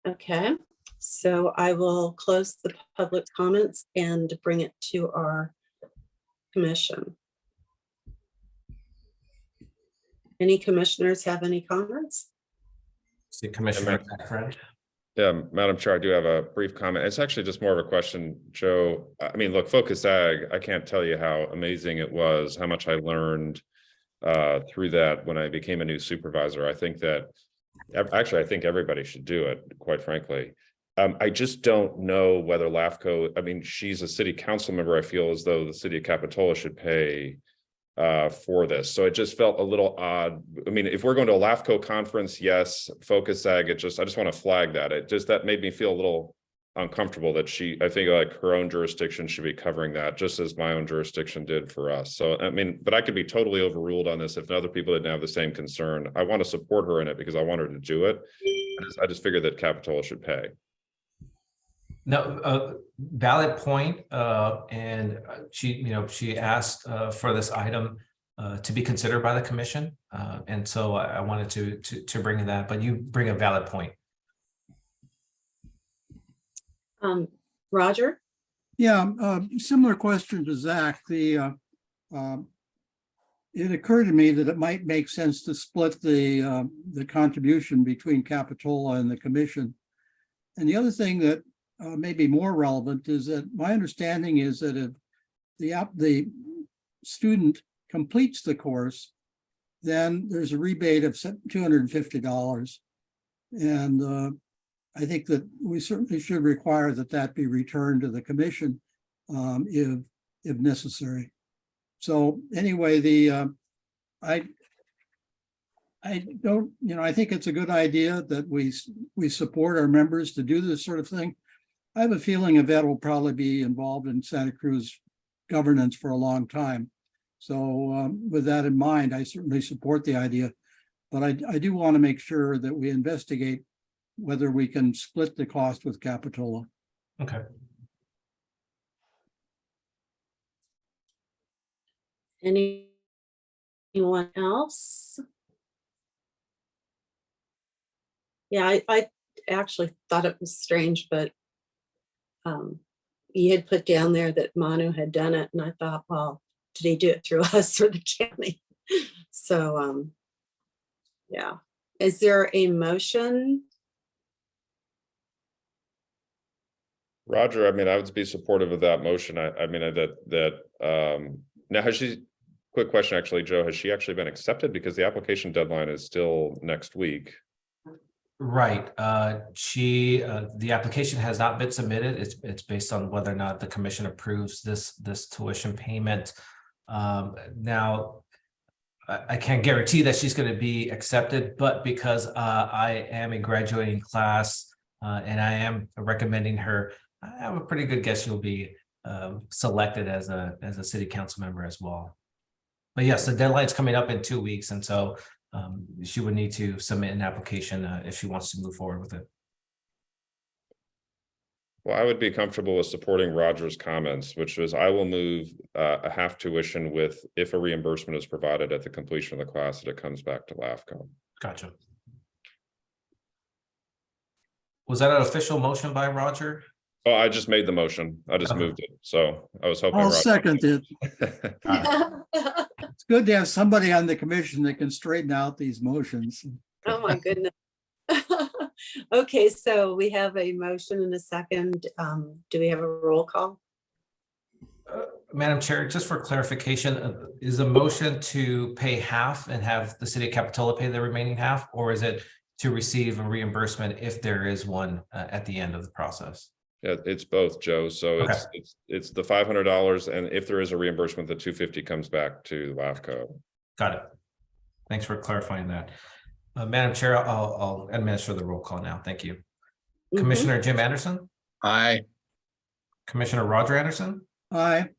B: Okay, so I will close the public comments and bring it to our commission. Any commissioners have any comments?
A: See Commissioner Friend.
D: Yeah, Madam Chair, I do have a brief comment. It's actually just more of a question, Joe. I mean, look, Focus Ag, I can't tell you how amazing it was, how much I learned through that when I became a new supervisor. I think that, actually, I think everybody should do it, quite frankly. I just don't know whether LAFCO, I mean, she's a city council member. I feel as though the city of Capitola should pay for this. So it just felt a little odd. I mean, if we're going to a LAFCO conference, yes, Focus Ag, I just want to flag that. That made me feel a little uncomfortable that I think like her own jurisdiction should be covering that, just as my own jurisdiction did for us. So, I mean, but I could be totally overruled on this if other people didn't have the same concern. I want to support her in it because I want her to do it. I just figured that Capitola should pay.
A: No, valid point. And she asked for this item to be considered by the commission. And so I wanted to bring in that, but you bring a valid point.
B: Roger?
E: Yeah, similar question to Zach. It occurred to me that it might make sense to split the contribution between Capitola and the commission. And the other thing that may be more relevant is that my understanding is that if the student completes the course, then there's a rebate of $250. And I think that we certainly should require that be returned to the commission if necessary. So anyway, I don't, I think it's a good idea that we support our members to do this sort of thing. I have a feeling Yvette will probably be involved in Santa Cruz governance for a long time. So with that in mind, I certainly support the idea, but I do want to make sure that we investigate whether we can split the cost with Capitola.
A: Okay.
B: Anyone else? Yeah, I actually thought it was strange, but you had put down there that Manu had done it, and I thought, well, did he do it through us or the county? So, yeah. Is there a motion?
D: Roger, I mean, I would be supportive of that motion. I mean, now quick question, actually, Joe, has she actually been accepted? Because the application deadline is still next week.
A: Right. The application has not been submitted. It's based on whether or not the commission approves this tuition payment. Now, I can't guarantee that she's going to be accepted, but because I am a graduating class and I am recommending her, I have a pretty good guess she'll be selected as a city council member as well. But yes, the deadline's coming up in 2 weeks, and so she would need to submit an application if she wants to move forward with it.
D: Well, I would be comfortable with supporting Roger's comments, which was I will move a half tuition with if a reimbursement is provided at the completion of the class that it comes back to LAFCO.
A: Gotcha. Was that an official motion by Roger?
D: Oh, I just made the motion. I just moved it. So I was hoping.
E: I'll
D: Roger
E: second it.
A: Right.
E: It's good to have somebody on the commission that can straighten out these motions.
B: Oh my goodness. Okay, so we have a motion and a second. Do we have a roll call?
A: Madam Chair, just for clarification, is the motion to pay half and have the city of Capitola pay the remaining half? Or is it to receive a reimbursement if there is one at the end of the process?
D: Yeah, it's both, Joe. So
A: Okay.
D: it's the $500, and if there is a reimbursement, the $250 comes back to LAFCO.
A: Got it. Thanks for clarifying that. Madam Chair, I'll administer the roll call now. Thank you.
B: Mhm.
A: Commissioner Jim Anderson,
I: Aye.
A: Commissioner Roger Anderson,
E: Aye.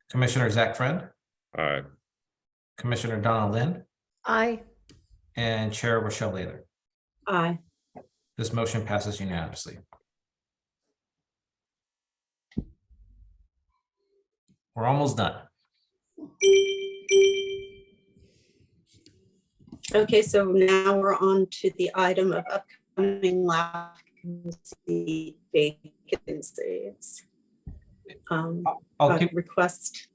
A: Commissioner Zach Friend,
D: Aye.
A: Commissioner Donna Lind,
H: Aye.
A: and Chair Rochelle Lather.
B: Aye.
A: This motion passes unanimously. We're almost done.
B: Okay, so now we're on to the item of upcoming vacancies.
A: I'll keep.
B: Request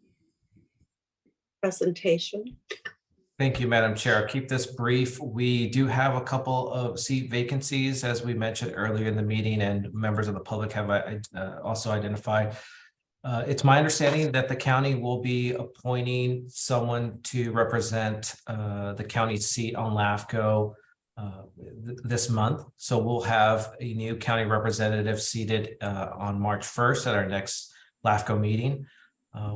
B: presentation.
A: Thank you, Madam Chair. I'll keep this brief. We do have a couple of seat vacancies, as we mentioned earlier in the meeting, and members of the public have also identified. It's my understanding that the county will be appointing someone to represent the county seat on LAFCO this month. So we'll have a new county representative seated on March 1st at our next LAFCO meeting.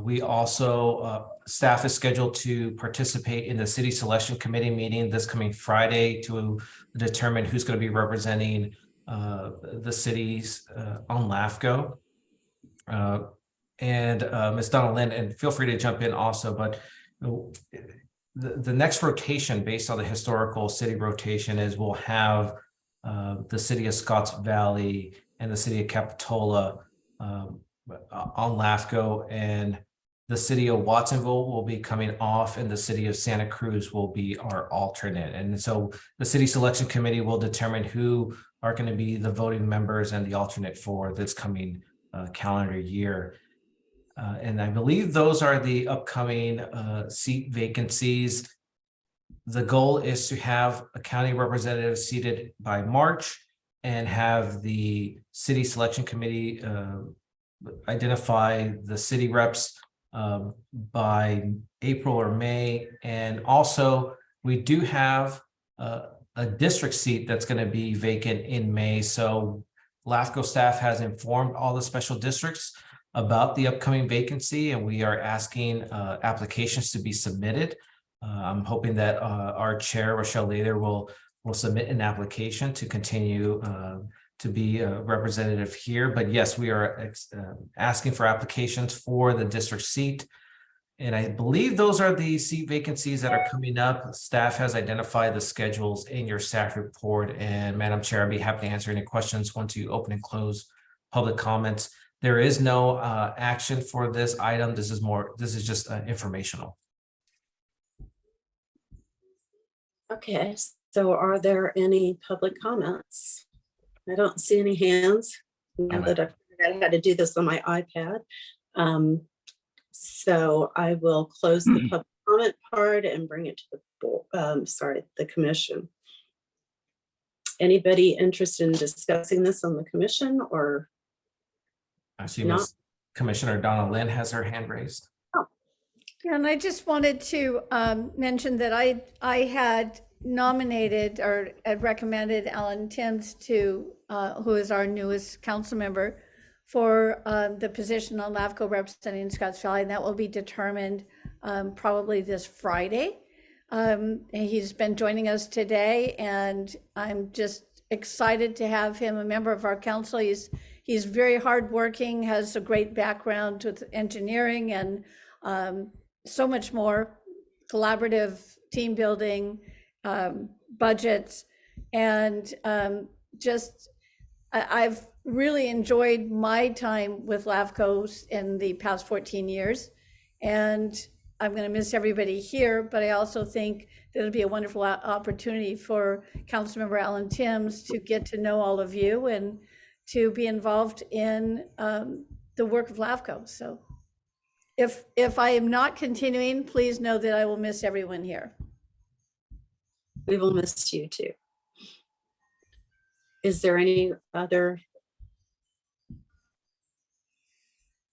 A: We also, staff is scheduled to participate in the city selection committee meeting this coming Friday to determine who's going to be representing the cities on LAFCO. Ms. Donna Lind, and feel free to jump in also, but the next rotation based on the historical city rotation is we'll have the city of Scotts Valley and the city of Capitola on LAFCO, and the city of Watsonville will be coming off, and the city of Santa Cruz will be our alternate. And so the city selection committee will determine who are going to be the voting members and the alternate for this coming calendar year. And I believe those are the upcoming seat vacancies. The goal is to have a county representative seated by March and have the city selection committee identify the city reps by April or May. And also we do have a district seat that's going to be vacant in May. So LAFCO staff has informed all the special districts about the upcoming vacancy, and we are asking applications to be submitted. I'm hoping that our chair, Rochelle Lather, will submit an application to continue to be a representative here. But yes, we are asking for applications for the district seat. And I believe those are the seat vacancies that are coming up. Staff has identified the schedules in your staff report. And Madam Chair, I'd be happy to answer any questions once you open and close public comments. There is no action for this item. This is just informational.
B: Okay, so are there any public comments? I don't see any hands now that I had to do this on my iPad. So I will close the public comment part and bring it to the board, the commission. Anybody interested in discussing this on the commission, or?
A: I see Ms. Commissioner Donna Lind has her hand raised.
H: Yeah, and I just wanted to mention that I had nominated or had recommended Alan Timms to, who is our newest council member, for the position on LAFCO representing Scotts Valley, and that will be determined probably this Friday. And he's been joining us today, and I'm just excited to have him a member of our council. He's very hardworking, has a great background with engineering and so much more, collaborative team building, budgets, and I've really enjoyed my time with LAFCO in the past 14 years, and I'm going to miss everybody here, but I also think that it'll be a wonderful opportunity for Councilmember Alan Timms to get to know all of you and to be involved in the work of LAFCO. So if I am not continuing, please know that I will miss everyone here.
B: We will miss you too. Is there any other?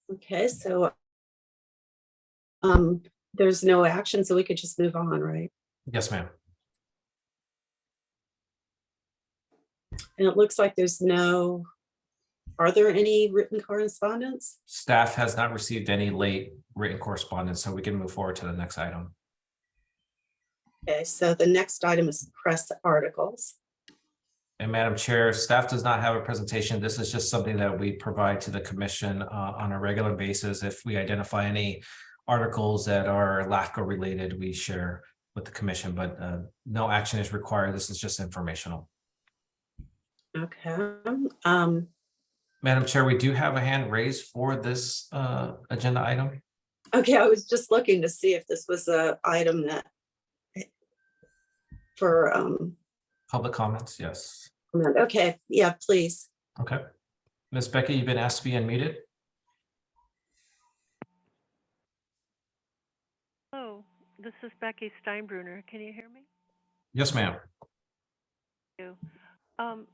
B: Okay, so there's no action, so we could just move on, right?
A: Yes, ma'am.
B: And it looks like there's no, are there any written correspondence?
A: Staff has not received any late written correspondence, so we can move forward to the next item.
B: Okay, so the next item is press articles.
A: And Madam Chair, staff does not have a presentation. This is just something that we provide to the commission on a regular basis. If we identify any articles that are LAFCO related, we share with the commission, but no action is required. This is just informational.
B: Okay.
A: Madam Chair, we do have a hand raised for this agenda item.
B: Okay, I was just looking to see if this was a item that for
A: Public comments, yes.
B: okay, yeah, please.
A: Okay. Ms. Becky, you've been asked to be unmuted.
G: Hello, this is Becky Steinbruner. Can you hear me?
A: Yes, ma'am.
G: Thank you.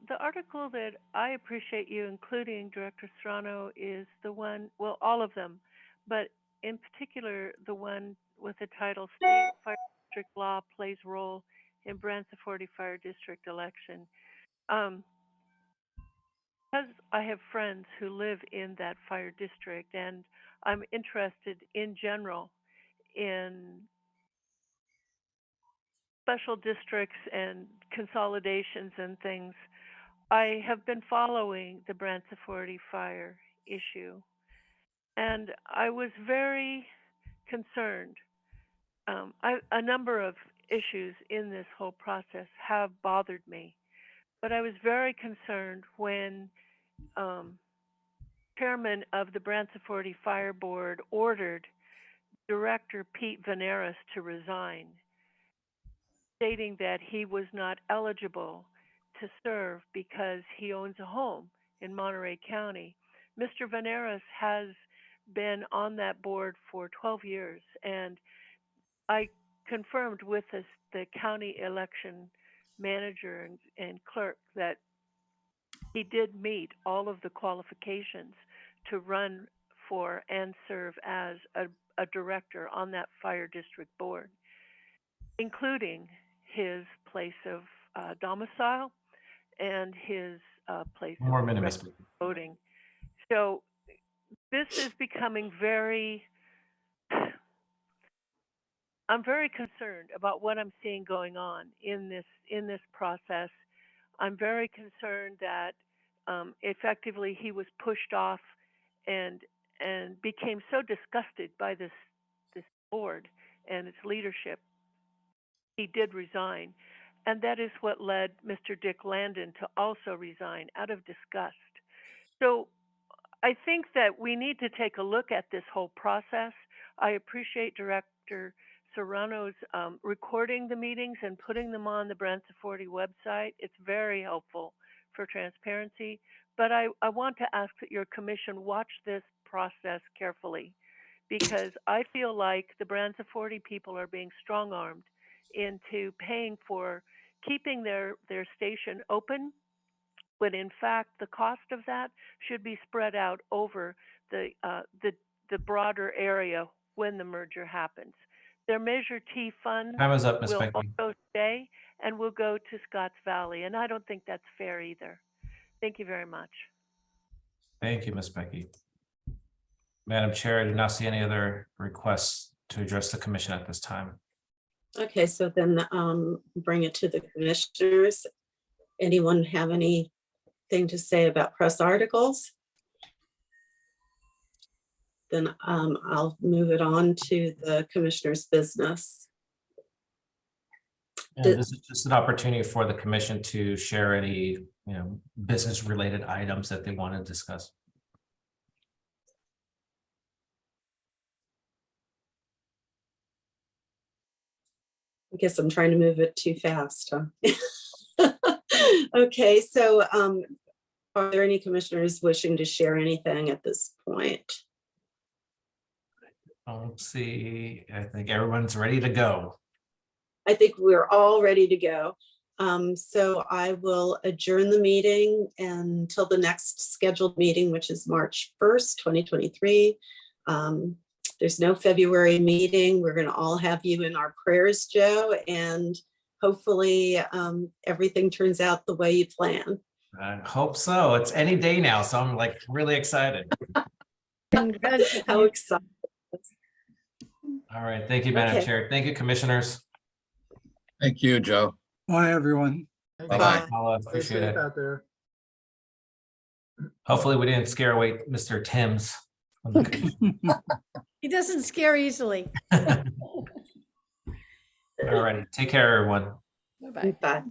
G: The article that I appreciate you including, Director Serrano, is the one, well, all of them, but in particular, the one with the title State Fire District Law Plays Role in Branciforte Fire District Election. Because I have friends who live in that fire district, and I'm interested in general in special districts and consolidations and things, I have been following the Branciforte fire issue, and I was very concerned. A number of issues in this whole process have bothered me, but I was very concerned when chairman of the Branciforte Fire Board ordered Director Pete Veneris to resign, stating that he was not eligible to serve because he owns a home in Monterey County. Mr. Veneris has been on that board for 12 years, and I confirmed with the county election manager and clerk that he did meet all of the qualifications to run for and serve as a director on that fire district board, including his place of domicile and his place
A: More
G: of
A: minute, Ms. Becky.
G: voting. So this is becoming very, I'm very concerned about what I'm seeing going on in this process. I'm very concerned that effectively he was pushed off and became so disgusted by this board and its leadership, he did resign. And that is what led Mr. Dick Landon to also resign out of disgust. So I think that we need to take a look at this whole process. I appreciate Director Serrano's recording the meetings and putting them on the Branciforte website. It's very helpful for transparency. But I want to ask that your commission watch this process carefully, because I feel like the Branciforte people are being strong-armed into paying for keeping their station open, when in fact the cost of that should be spread out over the broader area when the merger happens. Their Measure T funds
A: Time is up, Ms.
G: will
A: Becky.
G: also stay and will go to Scotts Valley, and I don't think that's fair either. Thank you very much.
A: Thank you, Ms. Becky. Madam Chair, I do not see any other requests to address the commission at this time.
B: Okay, so then bring it to the commissioners. Anyone have anything to say about press articles? Then I'll move it on to the commissioner's business.
A: And this is just an opportunity for the commission to share any, business related items that they want to discuss.
B: I guess I'm trying to move it too fast, huh? Okay, so are there any commissioners wishing to share anything at this point?
A: Let's see, I think everyone's ready to go.
B: I think we're all ready to go. So I will adjourn the meeting until the next scheduled meeting, which is March 1st, 2023. There's no February meeting. We're going to all have you in our prayers, Joe, and hopefully everything turns out the way you plan.
A: I hope so. It's any day now, so I'm like really excited.
H: Congratulations.
B: How exciting.
A: All right, thank you, Madam
B: Okay.
A: Chair. Thank you, commissioners.
I: Thank you, Joe.
E: Bye, everyone.
J: Thank
A: Thank
J: you.
A: you,
B: Bye.
A: Paula.
J: Stay
A: Appreciate
J: safe
A: it.
J: out there.
A: Hopefully we didn't scare away Mr. Timms from the commission.
H: He doesn't scare easily.
A: All righty, take care, everyone.
H: Bye-bye.
B: Bye.